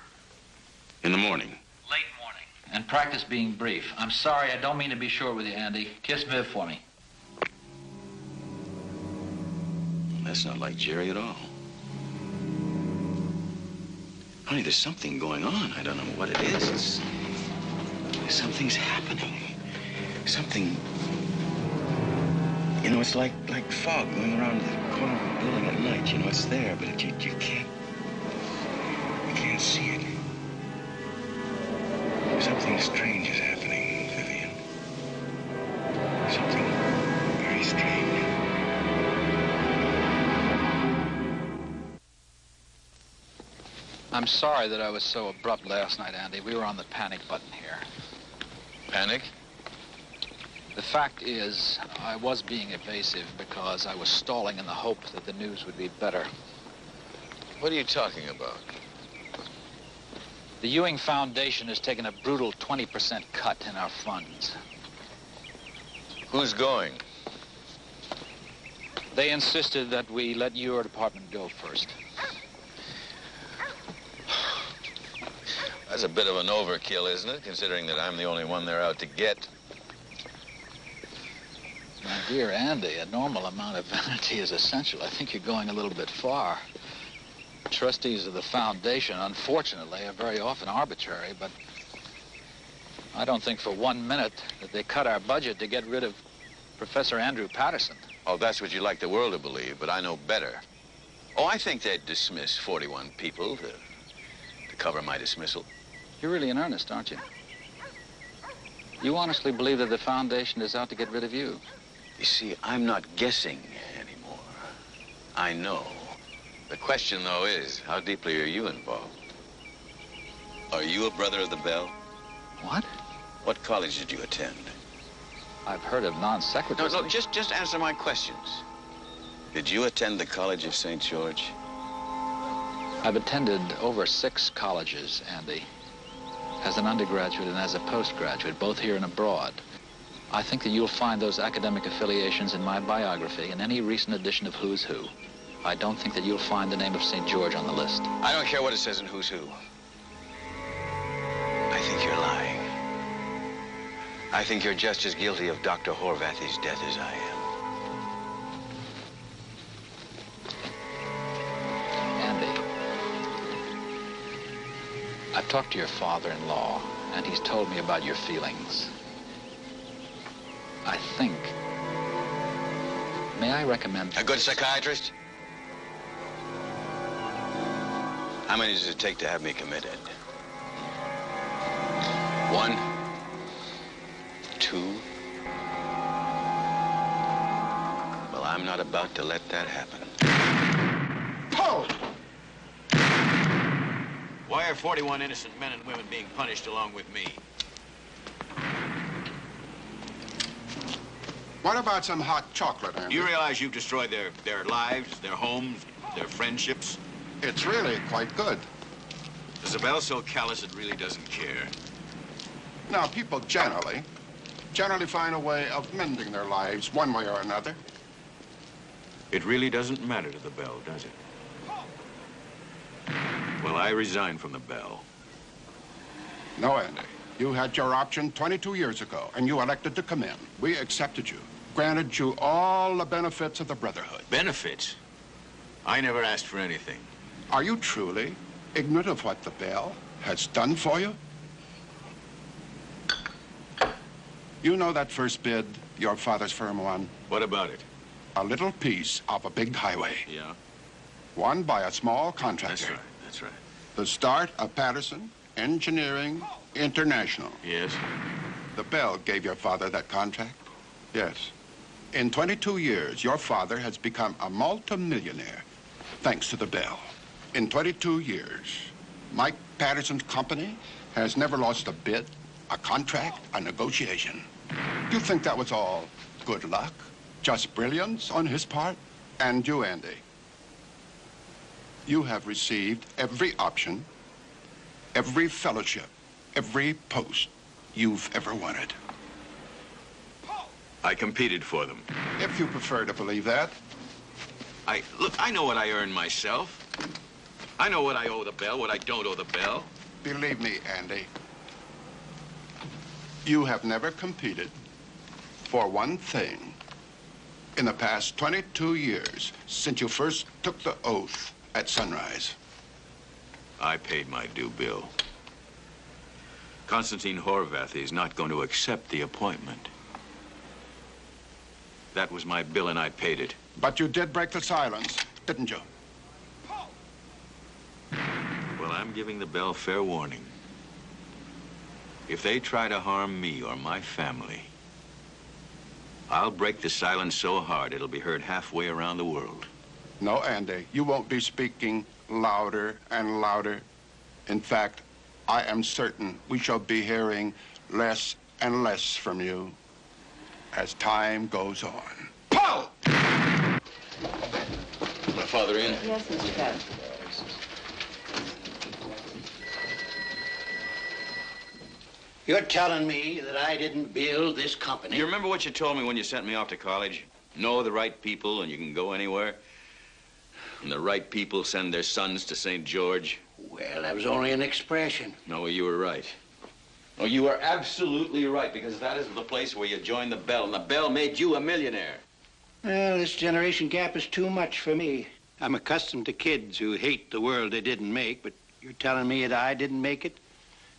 In the morning. Late morning. And practice being brief. I'm sorry, I don't mean to be short with you, Andy. Kiss Viv for me. That's not like Jerry at all. Honey, there's something going on. I don't know what it is. Something's happening. Something... You know, it's like fog going around the corner of a building at night. You know, it's there, but you can't see it. Something strange is happening, Vivian. Something very strange. I'm sorry that I was so abrupt last night, Andy. We were on the panic button here. Panic? The fact is, I was being evasive because I was stalling in the hope that the news would be better. What are you talking about? The Ewing Foundation has taken a brutal 20% cut in our funds. Who's going? They insisted that we let your department go first. That's a bit of an overkill, isn't it, considering that I'm the only one they're out to get? My dear Andy, a normal amount of vanity is essential. I think you're going a little bit far. Trustees of the foundation, unfortunately, are very often arbitrary, but I don't think for 1 minute that they cut our budget to get rid of Professor Andrew Patterson. Oh, that's what you'd like the world to believe, but I know better. Oh, I think they'd dismiss 41 people to cover my dismissal. You're really in earnest, aren't you? You honestly believe that the foundation is out to get rid of you? You see, I'm not guessing anymore. I know. The question, though, is, how deeply are you involved? Are you a brother of the Bell? What? What college did you attend? I've heard of non-sequiturs. No, just answer my questions. Did you attend the College of St. George? I've attended over 6 colleges, Andy, as an undergraduate and as a postgraduate, both here and abroad. I think that you'll find those academic affiliations in my biography in any recent edition of Who's Who. I don't think that you'll find the name of St. George on the list. I don't care what it says in Who's Who. I think you're lying. I think you're just as guilty of Dr. Horvathy's death as I am. Andy, I've talked to your father-in-law, and he's told me about your feelings. I think... May I recommend... A good psychiatrist? How many does it take to have me committed? 1, 2. Well, I'm not about to let that happen. Paul! Why are 41 innocent men and women being punished along with me? What about some hot chocolate, Andy? You realize you've destroyed their lives, their homes, their friendships? It's really quite good. Is the Bell so callous it really doesn't care? Now, people generally find a way of mending their lives one way or another. It really doesn't matter to the Bell, does it? Well, I resign from the Bell. No, Andy. You had your option 22 years ago, and you elected to come in. We accepted you, granted you all the benefits of the Brotherhood. Benefits? I never asked for anything. Are you truly ignorant of what the Bell has done for you? You know that first bid your father's firm won? What about it? A little piece of a big highway. Yeah? Won by a small contractor. That's right, that's right. The start of Patterson Engineering International. Yes? The Bell gave your father that contract? Yes. In 22 years, your father has become a multimillionaire, thanks to the Bell. In 22 years, Mike Patterson's company has never lost a bid, a contract, a negotiation. You think that was all good luck? Just brilliance on his part? And you, Andy, you have received every option, every fellowship, every post you've ever wanted. I competed for them. If you prefer to believe that. Look, I know what I earn myself. I know what I owe the Bell, what I don't owe the Bell. Believe me, Andy, you have never competed for one thing in the past 22 years since you first took the oath at Sunrise. I paid my due bill. Constantine Horvathy is not going to accept the appointment. That was my bill, and I paid it. But you did break the silence, didn't you? Well, I'm giving the Bell fair warning. If they try to harm me or my family, I'll break the silence so hard it'll be heard halfway around the world. No, Andy, you won't be speaking louder and louder. In fact, I am certain we shall be hearing less and less from you as time goes on. Paul! My father in? Yes, Mr. Patterson. You're telling me that I didn't build this company? You remember what you told me when you sent me off to college? Know the right people and you can go anywhere? And the right people send their sons to St. George? Well, that was only an expression. No, you were right. Oh, you were absolutely right, because that is the place where you joined the Bell, and the Bell made you a millionaire. Well, this generation gap is too much for me. I'm accustomed to kids who hate the world they didn't make, but you're telling me that I didn't make it?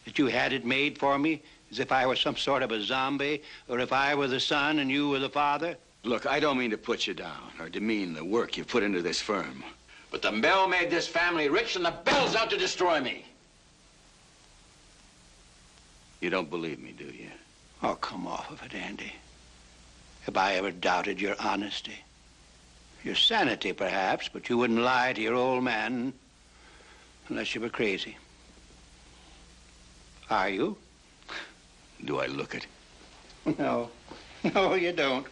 That you had it made for me, as if I were some sort of a zombie, or if I were the son and you were the father? Look, I don't mean to put you down or demean the work you put into this firm, but the Bell made this family rich, and the Bell's out to destroy me. You don't believe me, do you? Oh, come off of it, Andy. Have I ever doubted your honesty? Your sanity, perhaps, but you wouldn't lie to your old man unless you were crazy. Are you? Do I look it? No. No, you don't.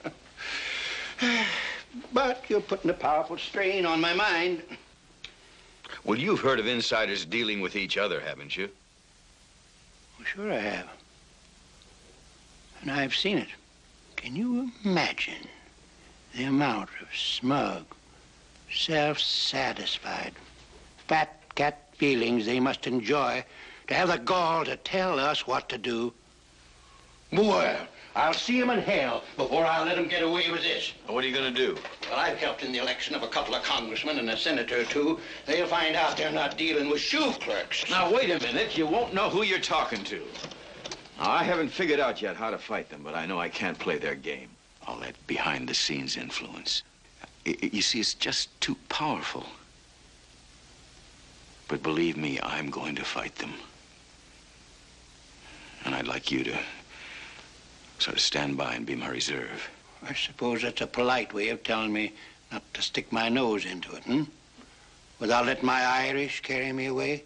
But you're putting a powerful strain on my mind. Well, you've heard of insiders dealing with each other, haven't you? Well, sure I have. And I've seen it. Can you imagine the amount of smug, self-satisfied, fat cat feelings they must enjoy to have the gall to tell us what to do? Well, I'll see him in hell before I'll let him get away with this. What are you going to do? Well, I've helped in the election of a couple of congressmen and a senator or two. They'll find out they're not dealing with shoe clerks. Now, wait a minute. You won't know who you're talking to. Now, I haven't figured out yet how to fight them, but I know I can't play their game. All that behind-the-scenes influence. You see, it's just too powerful. But believe me, I'm going to fight them. And I'd like you to sort of stand by and be my reserve. I suppose that's a polite way of telling me not to stick my nose into it, hmm? Without letting my Irish carry me away?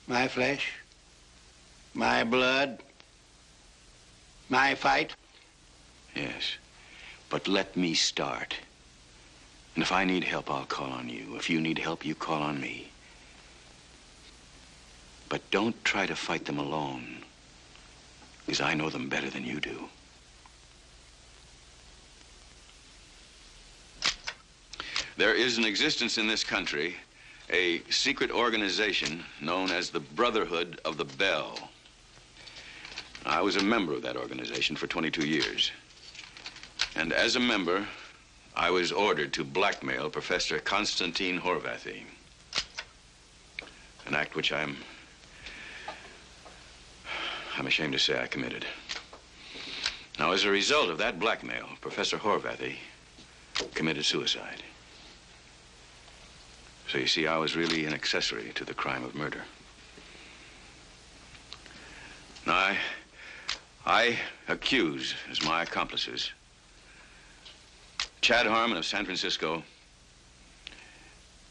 My flesh? My blood? My fight? Yes. But let me start. And if I need help, I'll call on you. If you need help, you call on me. But don't try to fight them alone, because I know them better than you do. There is in existence in this country a secret organization known as the Brotherhood of the Bell. I was a member of that organization for 22 years. And as a member, I was ordered to blackmail Professor Konstantin Horvathy. An act which I'm ashamed to say I committed. Now, as a result of that blackmail, Professor Horvathy committed suicide. So you see, I was really an accessory to the crime of murder. Now, I accuse as my accomplices Chad Harmon of San Francisco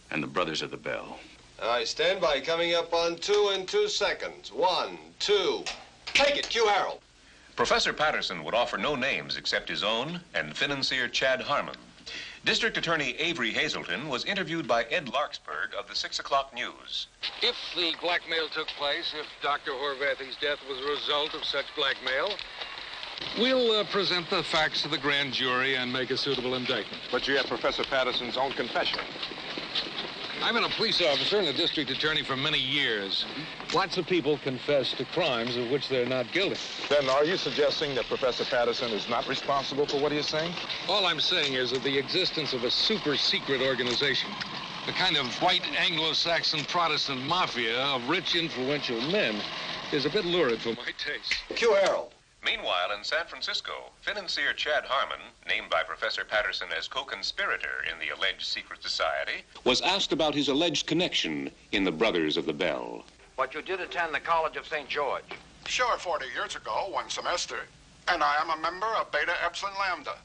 and the Brothers of the Bell. I stand by, coming up on 2 in 2 seconds. 1, 2. Take it, Q. Harold. Professor Patterson would offer no names except his own and financier Chad Harmon. District Attorney Avery Hazelton was interviewed by Ed Larksburg of the 6 o'clock news. If the blackmail took place, if Dr. Horvathy's death was a result of such blackmail, we'll present the facts to the grand jury and make a suitable indictment. But you have Professor Patterson's own confession. I've been a police officer and a district attorney for many years. Lots of people confess to crimes of which they're not guilty. Then are you suggesting that Professor Patterson is not responsible for what he is saying? All I'm saying is that the existence of a super-secret organization, the kind of white Anglo-Saxon Protestant mafia of rich, influential men, is a bit lurid for my taste. Q. Harold. Meanwhile, in San Francisco, financier Chad Harmon, named by Professor Patterson as co-conspirator in the alleged secret society, was asked about his alleged connection in the Brothers of the Bell. But you did attend the College of St. George. Sure, 40 years ago, one semester. And I am a member of Beta Epsilon Lambda.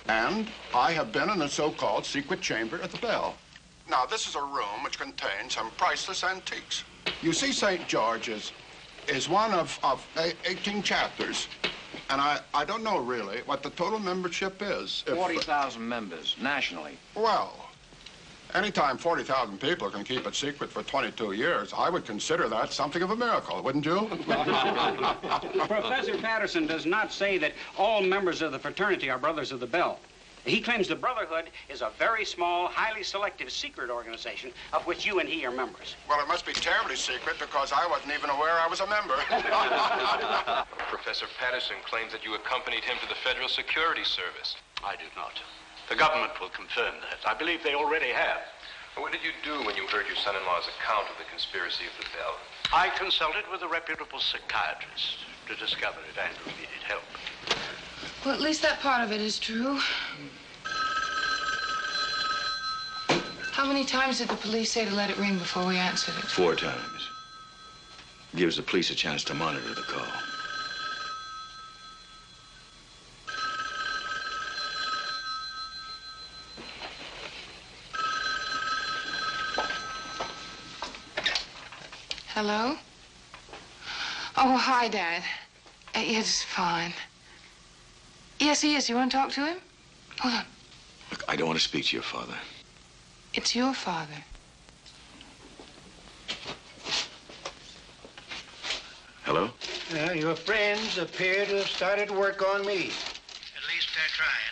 And I have been in the so-called secret chamber at the Bell. Now, this is a room which contains some priceless antiques. You see, St. George is one of 18 chapters. And I don't know really what the total membership is. 40,000 members nationally. Well, anytime 40,000 people can keep it secret for 22 years, I would consider that something of a miracle, wouldn't you? Professor Patterson does not say that all members of the fraternity are Brothers of the Bell. He claims the Brotherhood is a very small, highly selective secret organization of which you and he are members. Well, it must be terribly secret because I wasn't even aware I was a member. Professor Patterson claims that you accompanied him to the Federal Security Service. I do not. The government will confirm that. I believe they already have. What did you do when you heard your son-in-law's account of the conspiracy of the Bell? I consulted with a reputable psychiatrist to discover if Andrew needed help. Well, at least that part of it is true. How many times did the police say to let it ring before we answered it? 4 times. Gives the police a chance to monitor the call. Hello? Oh, hi, Dad. It's fine. Yes, he is. You want to talk to him? Hold on. Look, I don't want to speak to your father. It's your father. Well, your friends appear to have started work on me. At least they're trying.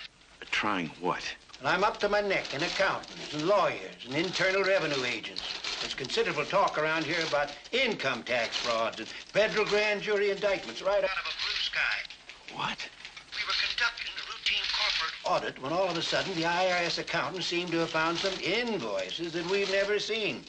Trying what? And I'm up to my neck in accountants and lawyers and internal revenue agents. There's considerable talk around here about income tax frauds and federal grand jury indictments right out of a blue sky. What? We were conducting a routine corporate audit when all of a sudden the IRS accountants seemed to have found some invoices that we've never seen.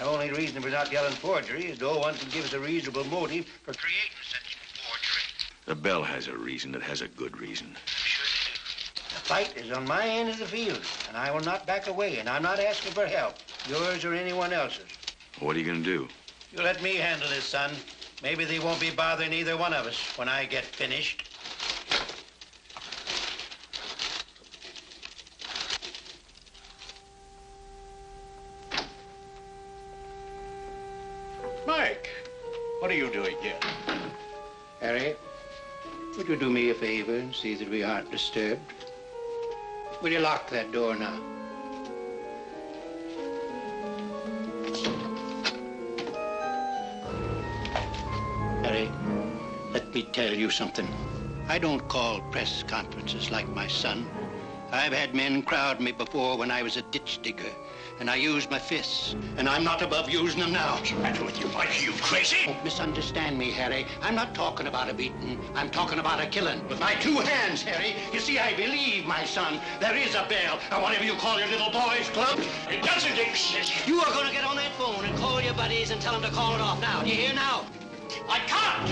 The only reason we're not yelling forgery is no one can give us a reasonable motive for creating such forgery. The Bell has a reason that has a good reason. The fight is on my end of the field, and I will not back away, and I'm not asking for help, yours or anyone else's. What are you going to do? You let me handle this, son. Maybe they won't be bothering either one of us when I get finished. Mike, what are you doing here? Harry, would you do me a favor and see that we aren't disturbed? Will you lock that door now? Harry, let me tell you something. I don't call press conferences like my son. I've had men crowd me before when I was a ditch digger, and I used my fists, and I'm not above using them now. What's the matter with you, Mike? Are you crazy? Don't misunderstand me, Harry. I'm not talking about a beating. I'm talking about a killing. With my two hands, Harry. You see, I believe, my son, there is a Bell, or whatever you call your little boys' club. It doesn't exist. You are going to get on that phone and call your buddies and tell them to call it off now. Do you hear now? I can't.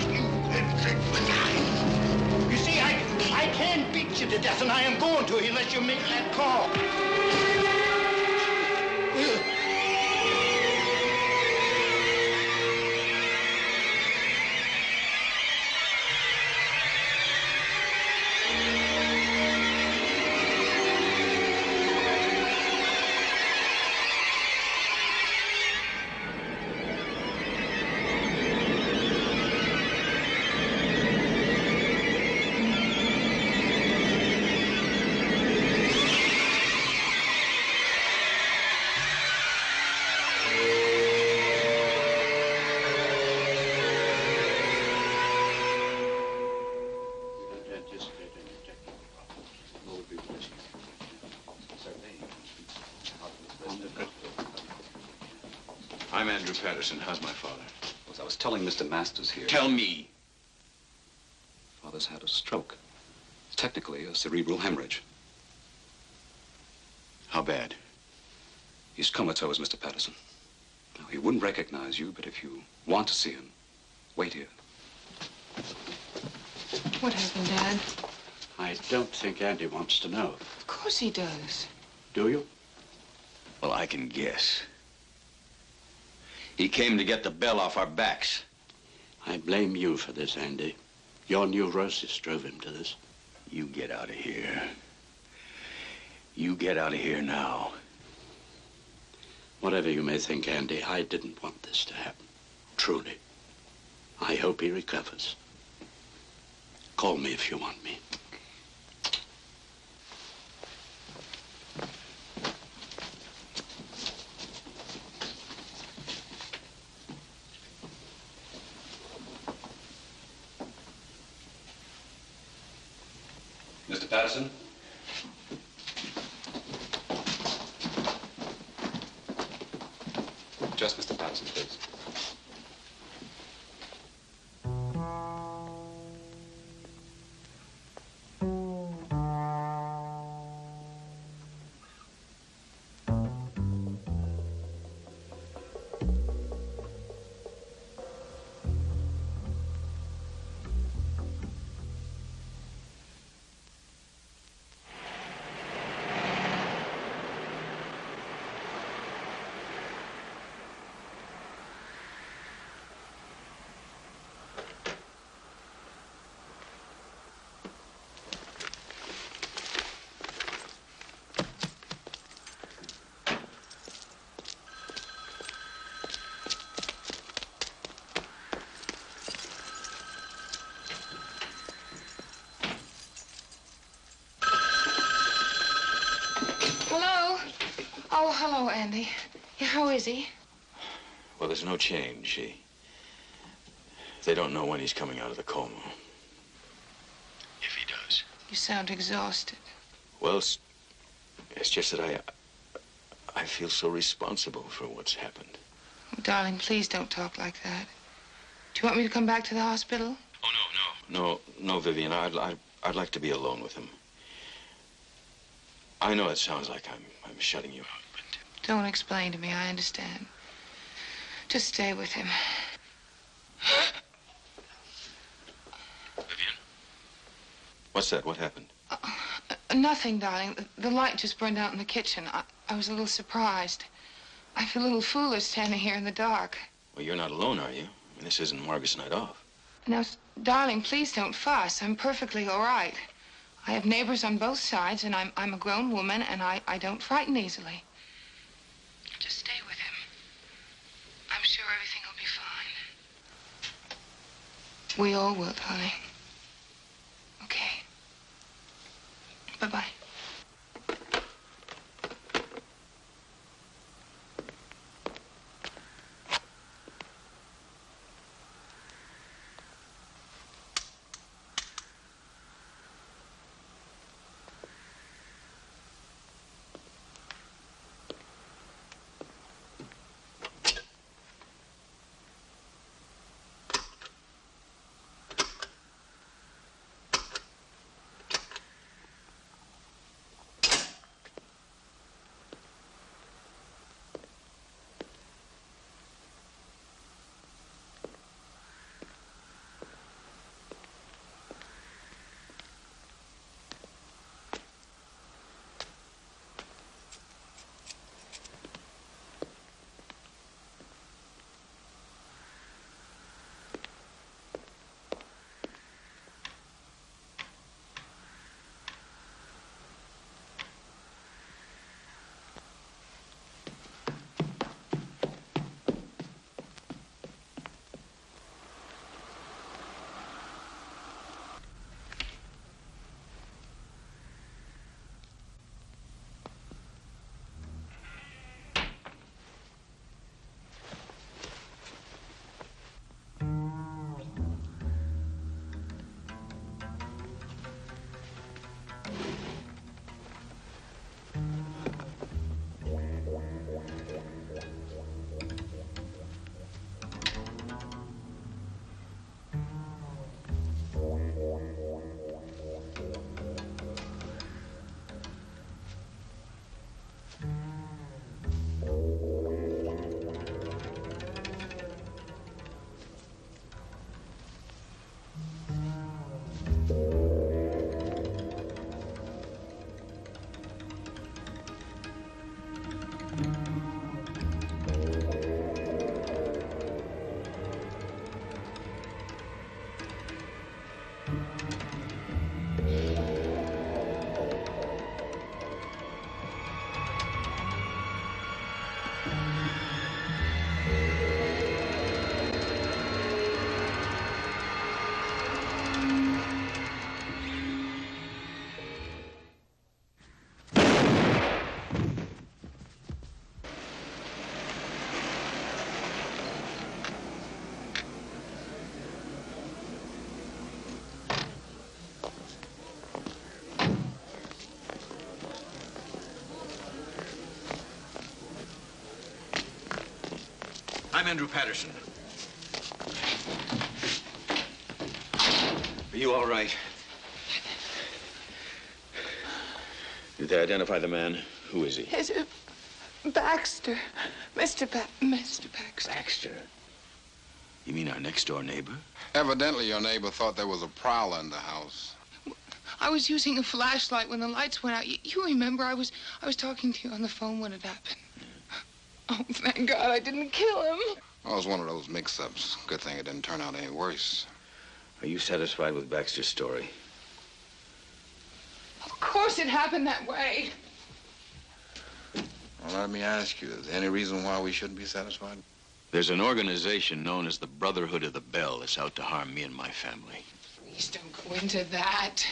You see, I can beat you to death, and I am going to unless you make that call. I'm Andrew Patterson. How's my father? As I was telling Mr. Masters here... Tell me. Father's had a stroke. It's technically a cerebral hemorrhage. How bad? He's comatose, Mr. Patterson. Now, he wouldn't recognize you, but if you want to see him, wait here. What happened, Dad? I don't think Andy wants to know. Of course he does. Do you? Well, I can guess. He came to get the Bell off our backs. I blame you for this, Andy. Your neurosis drove him to this. You get out of here. You get out of here now. Whatever you may think, Andy, I didn't want this to happen. Truly. I hope he recovers. Call me if you want me. Mr. Patterson? Just Mr. Patterson, please. Oh, hello, Andy. Yeah, how is he? Well, there's no change. They don't know when he's coming out of the coma. If he does. You sound exhausted. Well, it's just that I feel so responsible for what's happened. Oh, darling, please don't talk like that. Do you want me to come back to the hospital? Oh, no, Vivian. I'd like to be alone with him. I know it sounds like I'm shutting you out, but... Don't explain to me. I understand. Just stay with him. Vivian? What's that? What happened? Nothing, darling. The light just burned out in the kitchen. I was a little surprised. I feel a little foolish standing here in the dark. Well, you're not alone, are you? I mean, this isn't Margaret's night off. Now, darling, please don't fuss. I'm perfectly all right. I have neighbors on both sides, and I'm a grown woman, and I don't frighten easily. Just stay with him. I'm sure everything will be fine. We all will, darling. Okay. Bye-bye. I'm Andrew Patterson. Are you all right? Did they identify the man? Who is he? It's Baxter. Mr. Baxter. Baxter? You mean our next-door neighbor? Evidently, your neighbor thought there was a prowler in the house. I was using a flashlight when the lights went out. You remember I was talking to you on the phone when it happened. Oh, thank God I didn't kill him. Oh, it was one of those mix-ups. Good thing it didn't turn out any worse. Are you satisfied with Baxter's story? Of course it happened that way. Well, let me ask you, is there any reason why we shouldn't be satisfied? There's an organization known as the Brotherhood of the Bell that's out to harm me and my family. Please don't go into that.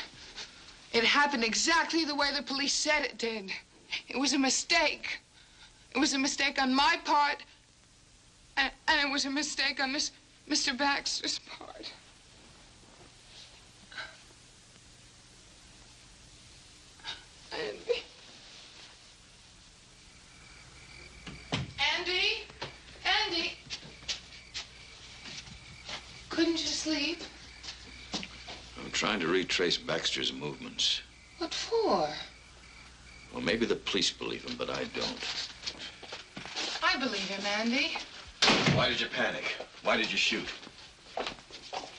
It happened exactly the way the police said it did. It was a mistake. It was a mistake on my part, and it was a mistake on Miss Mr. Baxter's part. Andy. Andy? Andy? Couldn't you sleep? I'm trying to retrace Baxter's movements. What for? Well, maybe the police believe him, but I don't. I believe him, Andy. Why did you panic? Why did you shoot?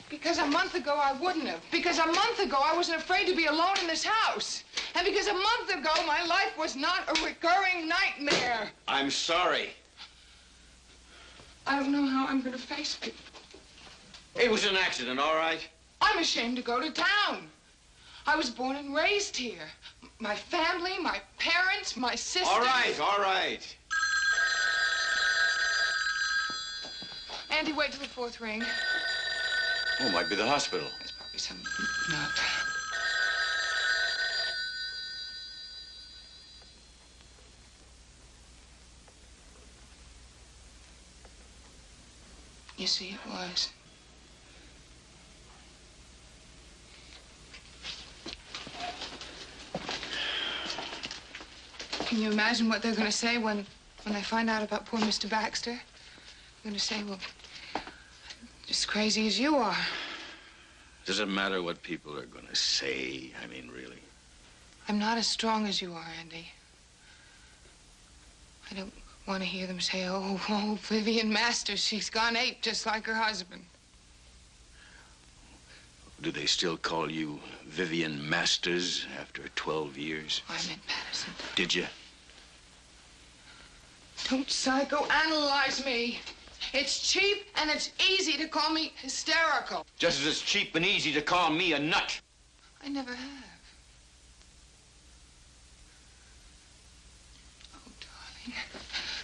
Because a month ago I wouldn't have. Because a month ago I wasn't afraid to be alone in this house. And because a month ago my life was not a recurring nightmare. I'm sorry. I don't know how I'm going to face it. It was an accident, all right? I'm ashamed to go to town. I was born and raised here. My family, my parents, my sisters. All right, all right. Andy, wait till the fourth ring. Oh, it might be the hospital. There's probably some nut. You see, it was. Can you imagine what they're going to say when they find out about poor Mr. Baxter? They're going to say, well, just crazy as you are. Does it matter what people are going to say? I mean, really? I'm not as strong as you are, Andy. I don't want to hear them say, oh, Vivian Masters, she's gone ape just like her husband. Do they still call you Vivian Masters after 12 years? I meant Patterson. Did you? Don't psychoanalyze me. It's cheap and it's easy to call me hysterical. Just as it's cheap and easy to call me a nut. I never have. Oh, darling.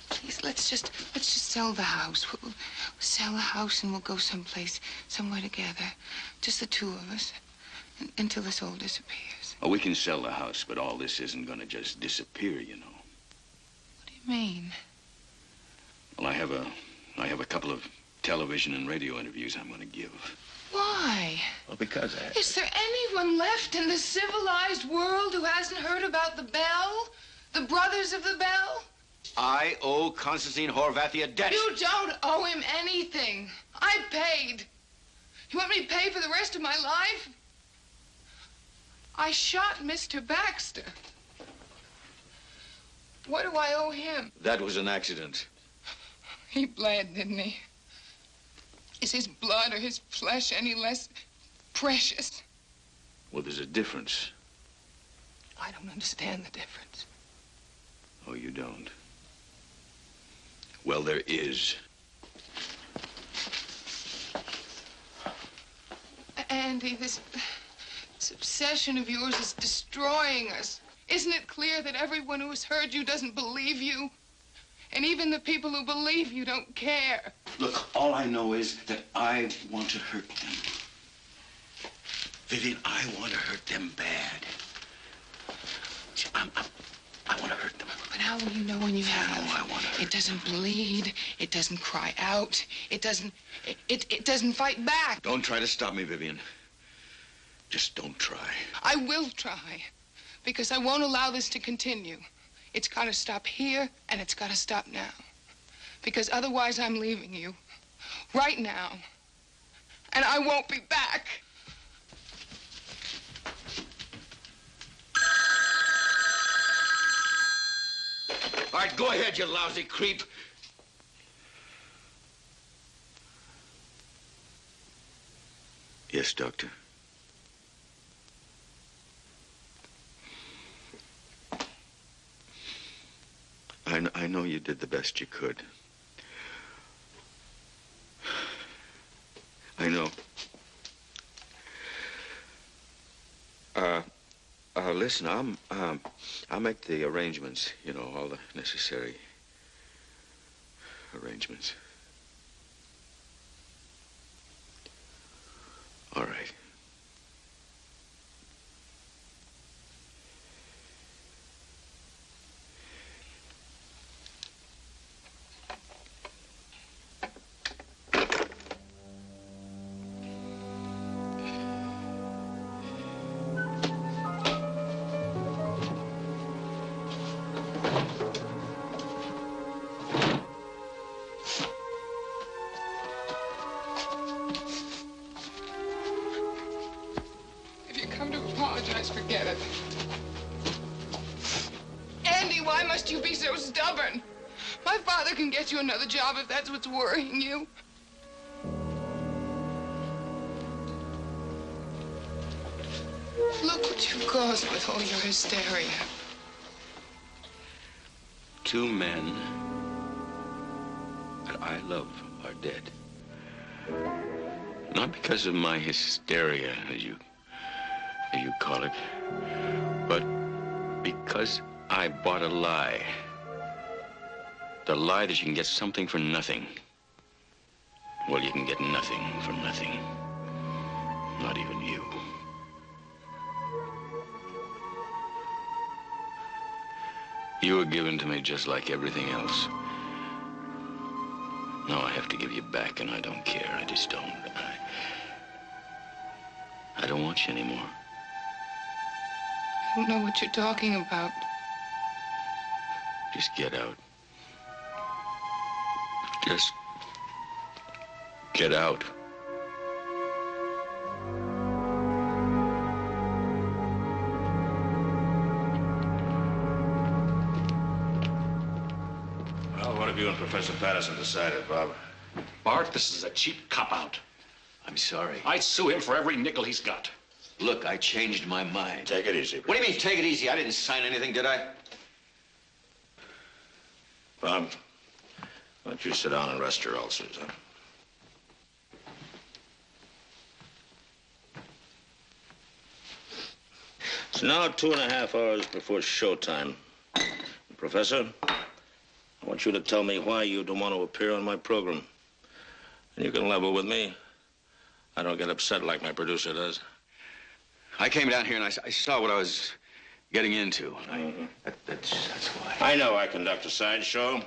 Please, let's just sell the house. We'll sell the house and we'll go someplace, somewhere together. Just the two of us, until this all disappears. Oh, we can sell the house, but all this isn't going to just disappear, you know. What do you mean? Well, I have a couple of television and radio interviews I'm going to give. Why? Well, because Is there anyone left in the civilized world who hasn't heard about the Bell? The Brothers of the Bell? I owe Constantine Horvath a debt. You don't owe him anything. I paid. You want me to pay for the rest of my life? I shot Mr. Baxter. What do I owe him? That was an accident. He bled, didn't he? Is his blood or his flesh any less precious? Well, there's a difference. I don't understand the difference. Oh, you don't? Well, there is. Andy, this obsession of yours is destroying us. Isn't it clear that everyone who has heard you doesn't believe you? And even the people who believe you don't care. Look, all I know is that I want to hurt them. Vivian, I want to hurt them bad. I want to hurt them. But how will you know when you have? I want to hurt It doesn't bleed. It doesn't cry out. It doesn't fight back. Don't try to stop me, Vivian. Just don't try. I will try. Because I won't allow this to continue. It's got to stop here, and it's got to stop now. Because otherwise I'm leaving you. Right now. And I won't be back. All right, go ahead, you lousy creep. Yes, Doctor. I know you did the best you could. I know. Listen, I'll make the arrangements, you know, all the necessary arrangements. All right. forget it. Andy, why must you be so stubborn? My father can get you another job if that's what's worrying you. Look what you've caused with all your hysteria. 2 men that I love are dead. Not because of my hysteria, as you call it, but because I bought a lie. The lie that you can get something for nothing. Well, you can get nothing for nothing. Not even you. You were given to me just like everything else. Now I have to give you back, and I don't care. I just don't. I don't want you anymore. I don't know what you're talking about. Just get out. Just get out. Well, what have you and Professor Patterson decided, Bob? Bart, this is a cheap cop-out. I'm sorry. I'd sue him for every nickel he's got. Look, I changed my mind. Take it easy. What do you mean, take it easy? I didn't sign anything, did I? Bob, why don't you sit down and rest your ulcers, huh? It's now 2.5 hours before showtime. Professor, I want you to tell me why you don't want to appear on my program. And you can level with me. I don't get upset like my producer does. I came down here and I saw what I was getting into. That's why. I know I conduct a sideshow,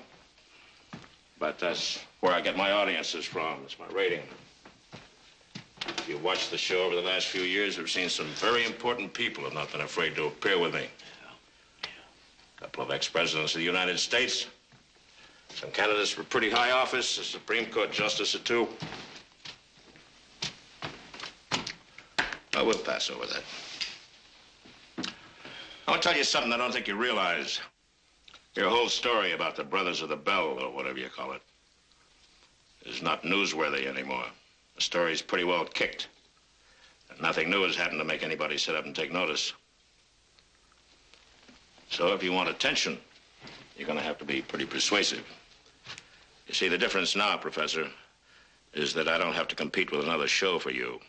but that's where I get my audiences from. It's my rating. If you've watched the show over the last few years, we've seen some very important people who have not been afraid to appear with me. A couple of ex-presidents of the United States, some candidates for pretty high office, a Supreme Court justice or 2. I will pass over that. I want to tell you something I don't think you realize. Your whole story about the Brothers of the Bell, or whatever you call it, is not newsworthy anymore. The story's pretty well kicked. And nothing new has happened to make anybody sit up and take notice. So if you want attention, you're going to have to be pretty persuasive. You see, the difference now, Professor, is that I don't have to compete with another show for you.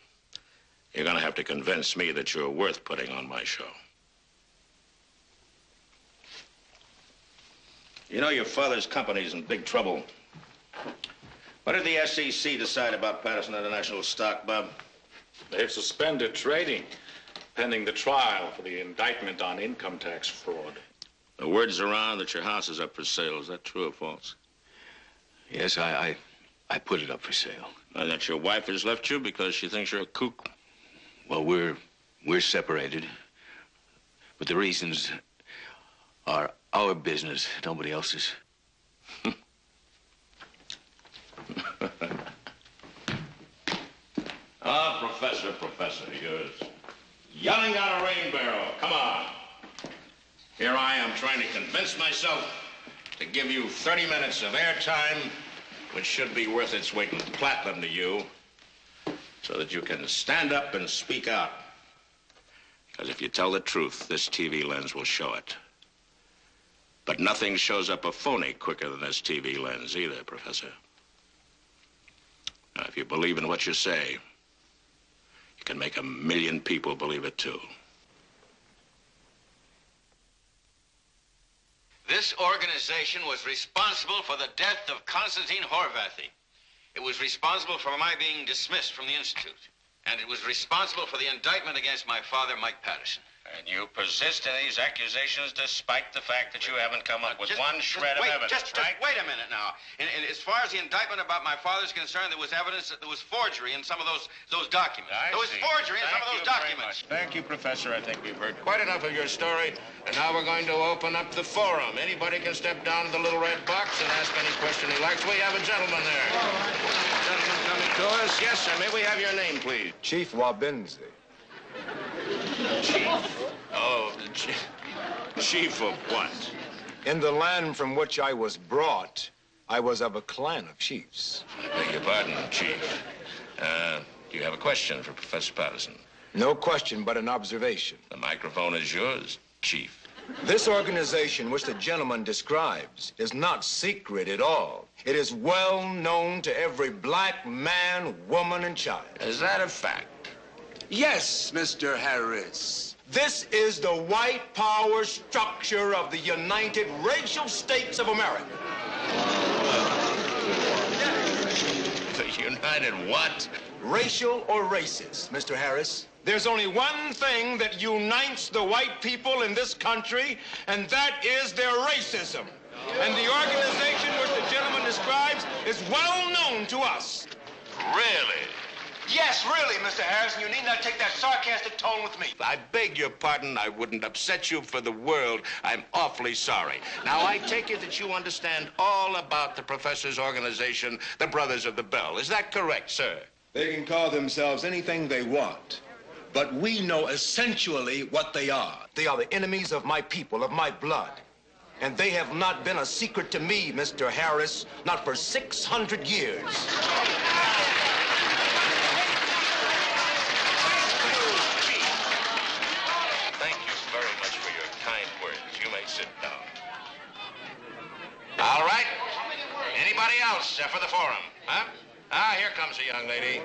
You're going to have to convince me that you're worth putting on my show. You know your father's company's in big trouble. What did the SEC decide about Patterson International stock, Bob? They've suspended trading, pending the trial for the indictment on income tax fraud. The word's around that your house is up for sale. Is that true or false? Yes, I put it up for sale. And that your wife has left you because she thinks you're a kook? Well, we're separated. But the reasons are our business, nobody else's. Professor, you're yelling down a rain barrel. Come on. Here I am trying to convince myself to give you 30 minutes of airtime, which should be worth its weight in platinum to you, so that you can stand up and speak out. Because if you tell the truth, this TV lens will show it. But nothing shows up a phony quicker than this TV lens either, Professor. Now, if you believe in what you say, you can make 1 million people believe it too. This organization was responsible for the death of Constantine Horvathy. It was responsible for my being dismissed from the Institute. And it was responsible for the indictment against my father, Mike Patterson. And you persist in these accusations despite the fact that you haven't come up with one shred of evidence, just wait a minute now. And as far as the indictment about my father's concerned, there was evidence that there was forgery in some of those documents. There was forgery in some of those documents. Thank you, Professor. I think we've heard quite enough of your story. And now we're going to open up the forum. Anybody can step down to the little red box and ask any question he likes. We have a gentleman there. Gentleman coming to us. Yes, sir. May we have your name, please? Chief Wabinzi. Chief? Oh, chief of what? In the land from which I was brought, I was of a clan of chiefs. I beg your pardon, Chief. Do you have a question for Professor Patterson? No question, but an observation. The microphone is yours, Chief. This organization which the gentleman describes is not secret at all. It is well known to every black man, woman, and child. Is that a fact? Yes, Mr. Harris. This is the white power structure of the United Racial States of America. The United what? Racial or racist, Mr. Harris? There's only one thing that unites the white people in this country, and that is their racism. And the organization which the gentleman describes is well known to us. Really? Yes, really, Mr. Harrison. You need not take that sarcastic tone with me. I beg your pardon. I wouldn't upset you for the world. I'm awfully sorry. Now, I take it that you understand all about the professor's organization, the Brothers of the Bell. Is that correct, sir? They can call themselves anything they want, but we know essentially what they are. They are the enemies of my people, of my blood. And they have not been a secret to me, Mr. Harris, not for 600 years. Thank you very much for your kind words. You may sit down. All right. Anybody else for the forum? Huh? Ah, here comes a young lady.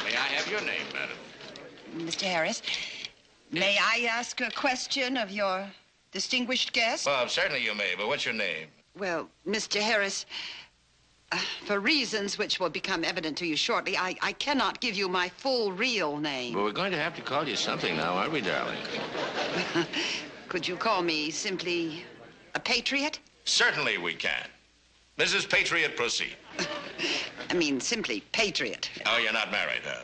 May I have your name, madam? Mr. Harris, may I ask a question of your distinguished guest? Well, certainly you may, but what's your name? Well, Mr. Harris, for reasons which will become evident to you shortly, I cannot give you my full real name. Well, we're going to have to call you something now, aren't we, darling? Could you call me simply a patriot? Certainly we can. Mrs. Patriot, proceed. I mean, simply patriot. Oh, you're not married, huh?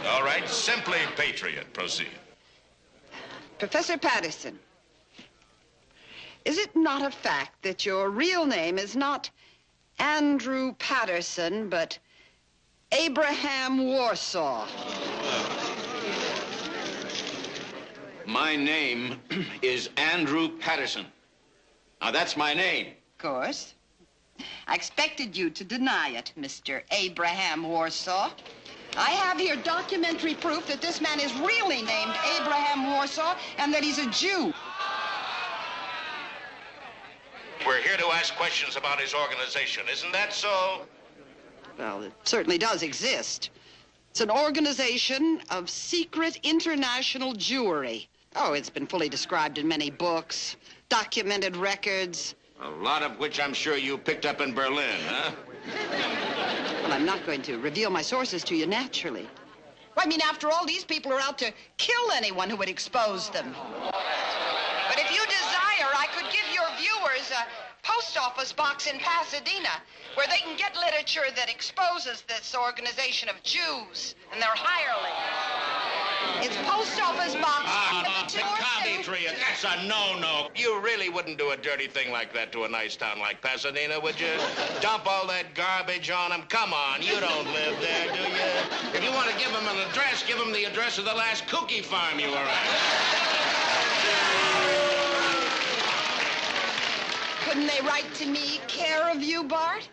All right, simply patriot, proceed. Professor Patterson, is it not a fact that your real name is not Andrew Patterson, but Abraham Warsaw? My name is Andrew Patterson. Now, that's my name. Of course. I expected you to deny it, Mr. Abraham Warsaw. I have here documentary proof that this man is really named Abraham Warsaw and that he's a Jew. We're here to ask questions about his organization. Isn't that so? Well, it certainly does exist. It's an organization of secret international Jewry. Oh, it's been fully described in many books, documented records. A lot of which I'm sure you picked up in Berlin, huh? Well, I'm not going to reveal my sources to you, naturally. Well, I mean, after all, these people are out to kill anyone who would expose them. But if you desire, I could give your viewers a post office box in Pasadena where they can get literature that exposes this organization of Jews and their hirelings. It's post office box. Patriot, that's a no-no. You really wouldn't do a dirty thing like that to a nice town like Pasadena, would you? Dump all that garbage on them? Come on, you don't live there, do you? If you want to give them an address, give them the address of the last cookie farm you were at. Couldn't they write to me, care of you, Bart?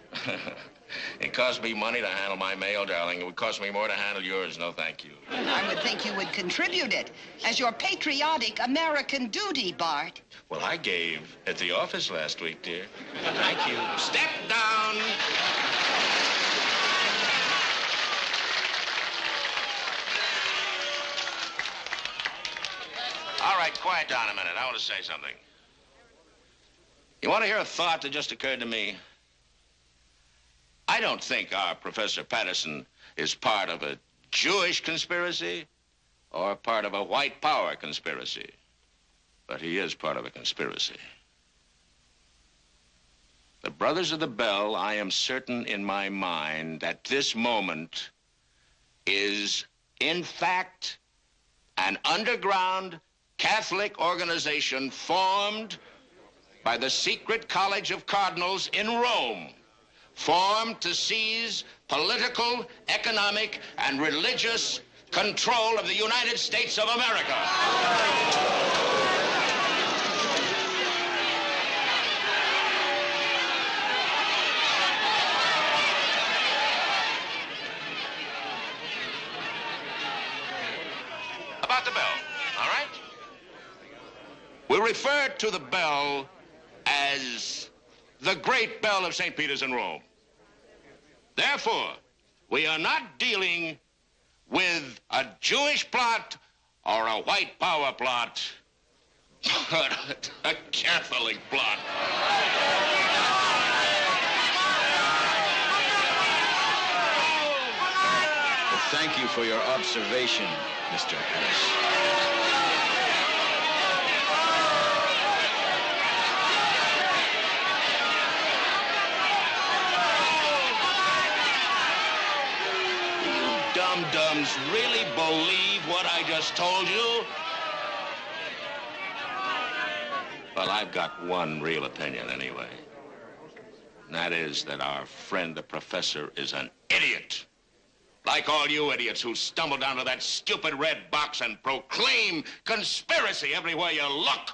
It cost me money to handle my mail, darling. It would cost me more to handle yours. No, thank you. I would think you would contribute it as your patriotic American duty, Bart. Well, I gave at the office last week, dear. Thank you. Step down. All right, quiet down a minute. I want to say something. You want to hear a thought that just occurred to me? I don't think our Professor Patterson is part of a Jewish conspiracy or part of a white power conspiracy, but he is part of a conspiracy. The Brothers of the Bell, I am certain in my mind at this moment, is in fact an underground Catholic organization formed by the secret college of cardinals in Rome formed to seize political, economic, and religious control of the United States of America. About the bell, all right? We refer to the bell as the Great Bell of St. Peter's in Rome. Therefore, we are not dealing with a Jewish plot or a white power plot, but a Catholic plot. Well, thank you for your observation, Mr. Harris. Dum-dums really believe what I just told you? Well, I've got one real opinion anyway. And that is that our friend, the professor, is an idiot. Like all you idiots who stumble down to that stupid red box and proclaim conspiracy everywhere you look.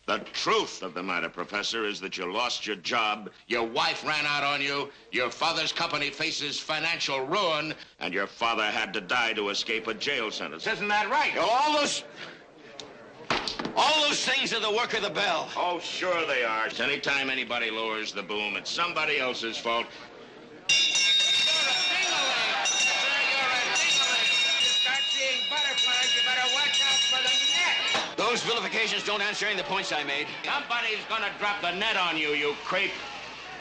The truth of the matter, Professor, is that you lost your job, your wife ran out on you, your father's company faces financial ruin, and your father had to die to escape a jail sentence. Isn't that right? All those things are the work of the bell. Oh, sure they are. Anytime anybody lowers the boom, it's somebody else's fault. Those vilifications don't answer any of the points I made. Somebody's gonna drop the net on you, you creep.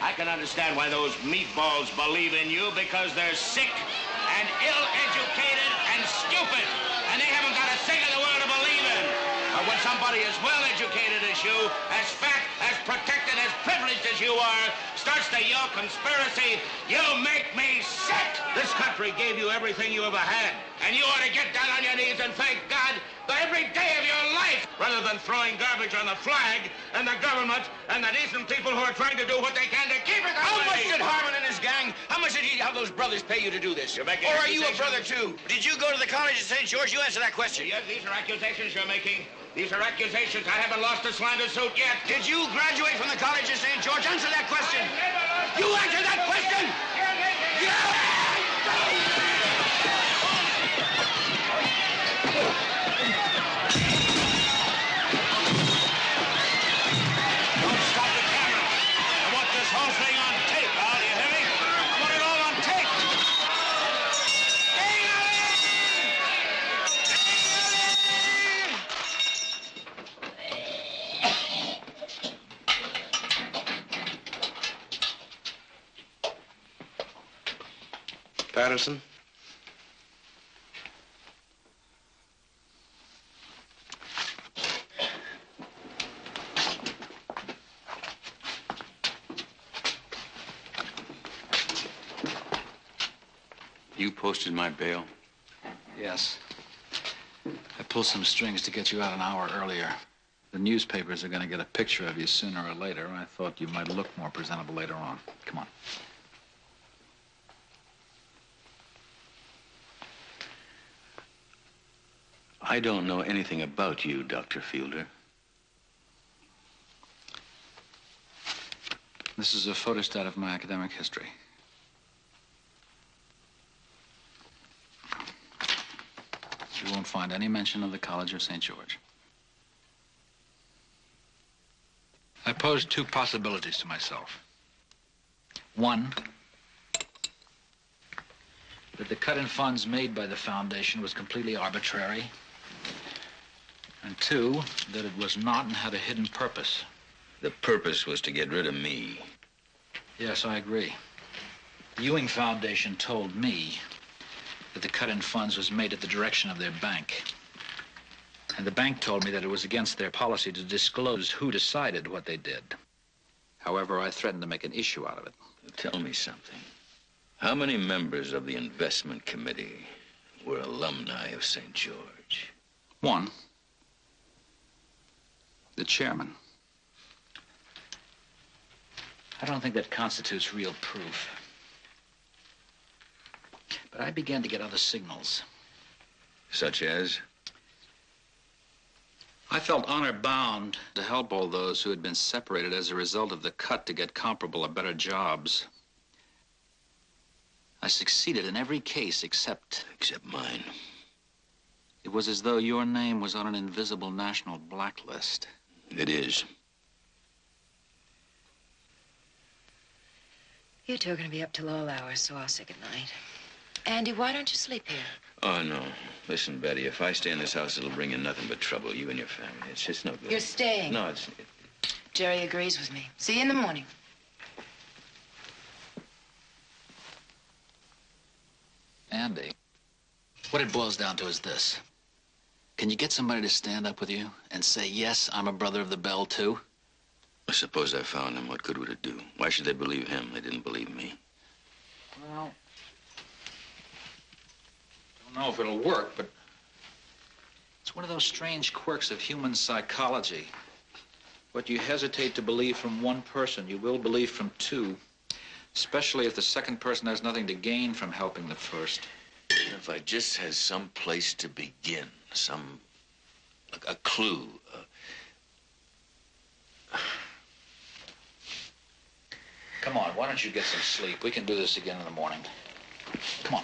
I can understand why those meatballs believe in you, because they're sick and ill-educated and stupid, and they haven't got a thing in the world to believe in. But when somebody as well-educated as you, as fat, as protected, as privileged as you are, starts to yell conspiracy, you make me sick. This country gave you everything you ever had, and you ought to get down on your knees and thank God every day of your life, rather than throwing garbage on the flag and the government and the decent people who are trying to do what they can to keep it that How way. much did Harmon and his gang, how much did he have those brothers pay you to do this? You're making Or are you a accusations. brother too? Did you go to the college at St. George? You answer that question. Yes, these are accusations you're making. These are accusations. I haven't lost a slander suit yet. Did you graduate from the college at St. George? Answer that question. You answer that question. Patterson? You posted my bail? Yes. I pulled some strings to get you out an hour earlier. The newspapers are going to get a picture of you sooner or later. I thought you might look more presentable later on. Come on. I don't know anything about you, Dr. Fielder. This is a photostat of my academic history. You won't find any mention of the College of St. George. I posed two possibilities to myself. One, that the cut in funds made by the foundation was completely arbitrary. And two, that it was not and had a hidden purpose. The purpose was to get rid of me. Yes, I agree. The Ewing Foundation told me that the cut in funds was made at the direction of their bank. And the bank told me that it was against their policy to disclose who decided what they did. However, I threatened to make an issue out of it. Tell me something. How many members of the investment committee were alumni of St. George? One, the chairman. I don't think that constitutes real proof. But I began to get other signals. Such as? I felt honor-bound to help all those who had been separated as a result of the cut to get comparable or better jobs. I succeeded in every case except... Except mine. It was as though your name was on an invisible national blacklist. It is. You two are going to be up till all hours, so I'll say goodnight. Andy, why don't you sleep here? Oh, no. Listen, Betty, if I stay in this house, it'll bring you nothing but trouble, you and your family. It's just no good. You're staying. No, it's... Jerry agrees with me. See you in the morning. Andy, what it boils down to is this. Can you get somebody to stand up with you and say, yes, I'm a brother of the Bell, too? I suppose I found him. What good would it do? Why should they believe him? They didn't believe me. Well, don't know if it'll work, but it's one of those strange quirks of human psychology. What you hesitate to believe from one person, you will believe from two, especially if the second person has nothing to gain from helping the first. If I just had some place to begin, a clue. Come on, why don't you get some sleep? We can do this again in the morning. Come on.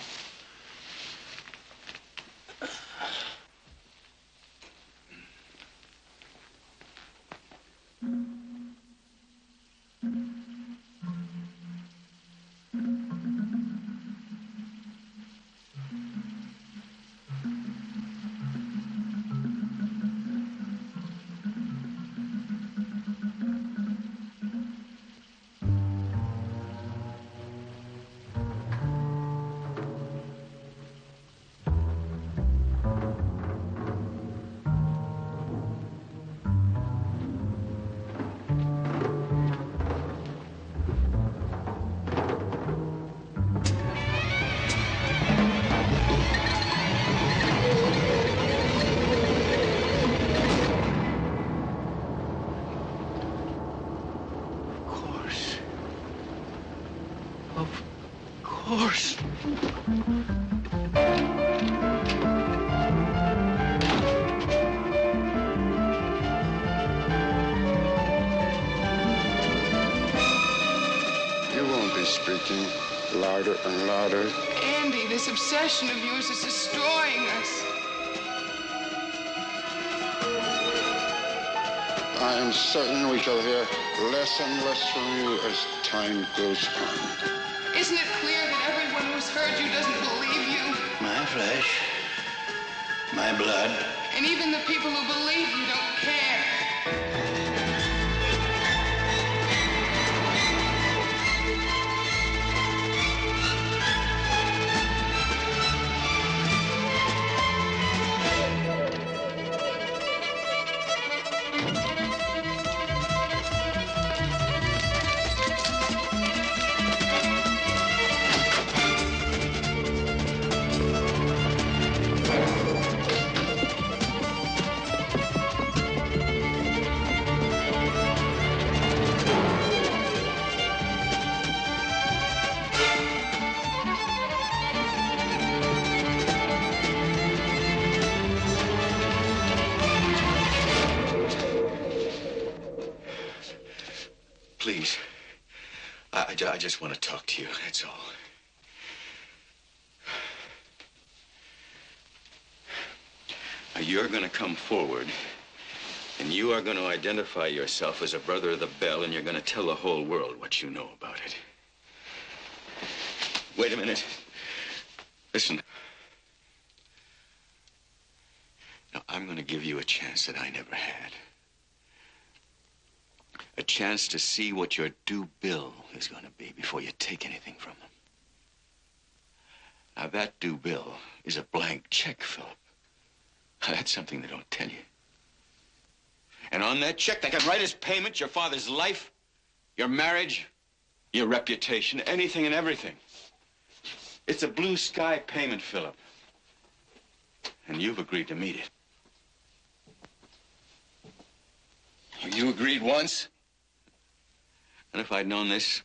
Louder and louder. Andy, this obsession of yours is destroying us. I am certain we shall hear less and less from you as time goes on. Isn't it clear that everyone who's heard you doesn't believe you? My flesh, my blood. And even the people who believe you don't care. Please. I just want to talk to you, that's all. Now, you're going to come forward, and you are going to identify yourself as a brother of the Bell, and you're going to tell the whole world what you know about it. Wait a minute. Listen. Now, I'm going to give you a chance that I never had. A chance to see what your due bill is going to be before you take anything from them. Now, that due bill is a blank check, Philip. That's something they don't tell you. And on that check, they can write as payment your father's life, your marriage, your reputation, anything and everything. It's a blue sky payment, Philip. And you've agreed to meet it. You agreed once, And if I'd known this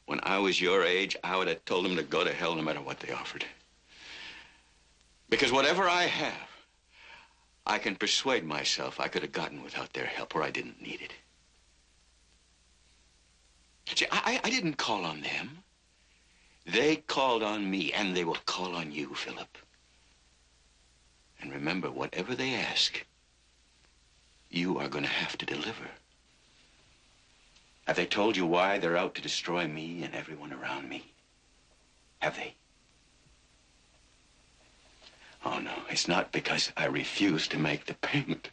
when I was your age, I would have told them to go to hell no matter what they offered. Because whatever I have, I can persuade myself I could have gotten without their help, or I didn't need it. See, I didn't call on them. They called on me, and they will call on you, Philip. And remember, whatever they ask, you are going to have to deliver. Have they told you why they're out to destroy me and everyone around me? Have they? Oh, no, it's not because I refused to make the payment.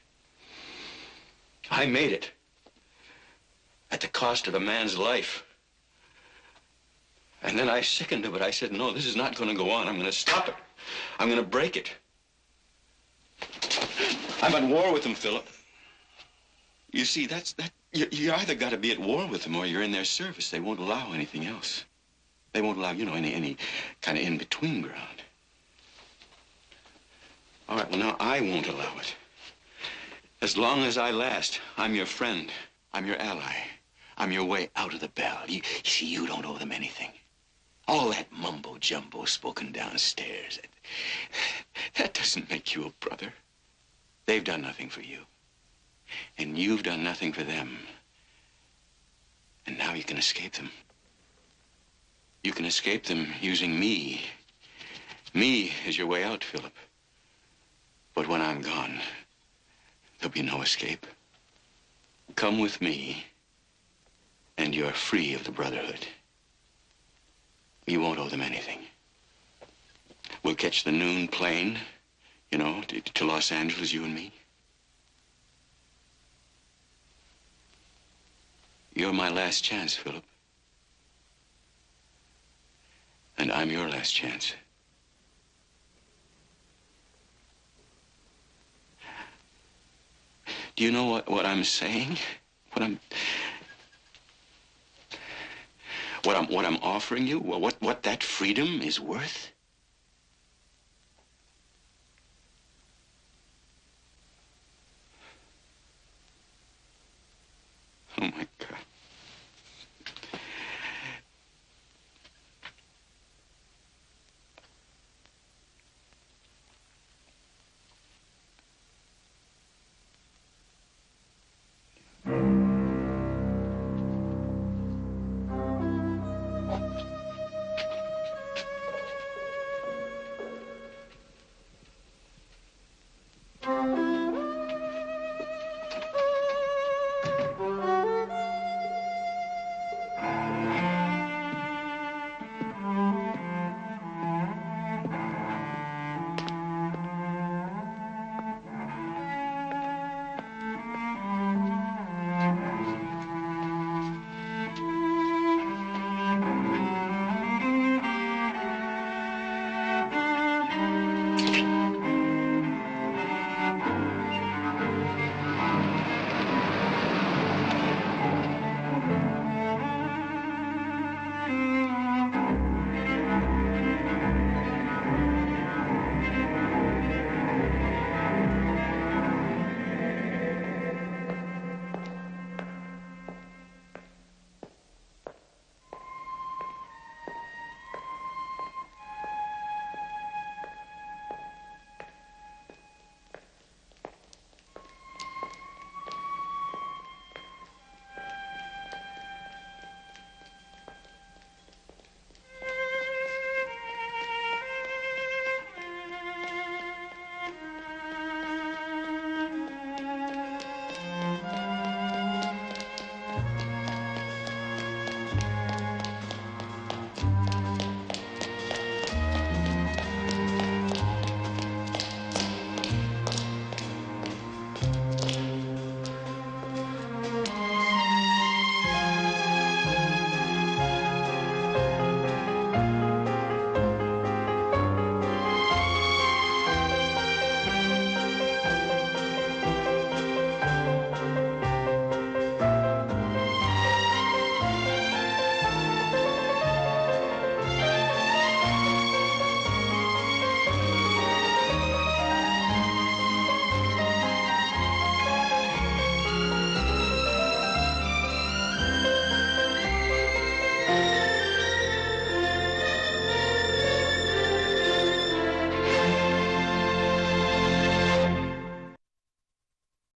I made it at the cost of a man's life. And then I sickened of it. I said, no, this is not going to go on. I'm going to stop it. I'm going to break it. I'm at war with them, Philip. You see, you either got to be at war with them or you're in their service. They won't allow anything else. They won't allow, any kind of in-between ground. All right, well, now I won't allow it. As long as I last, I'm your friend. I'm your ally. I'm your way out of the bell. You see, you don't owe them anything. All that mumbo-jumbo spoken downstairs, that doesn't make you a brother. They've done nothing for you. And you've done nothing for them. And now you can escape them. You can escape them using me. Me is your way out, Philip. But when I'm gone, there'll be no escape. Come with me, and you're free of the Brotherhood. You won't owe them anything. We'll catch the noon plane, to Los Angeles, you and me. You're my last chance, Philip. And I'm your last chance. Do you know what I'm saying? What I'm offering you? What that freedom is worth? Oh, my God.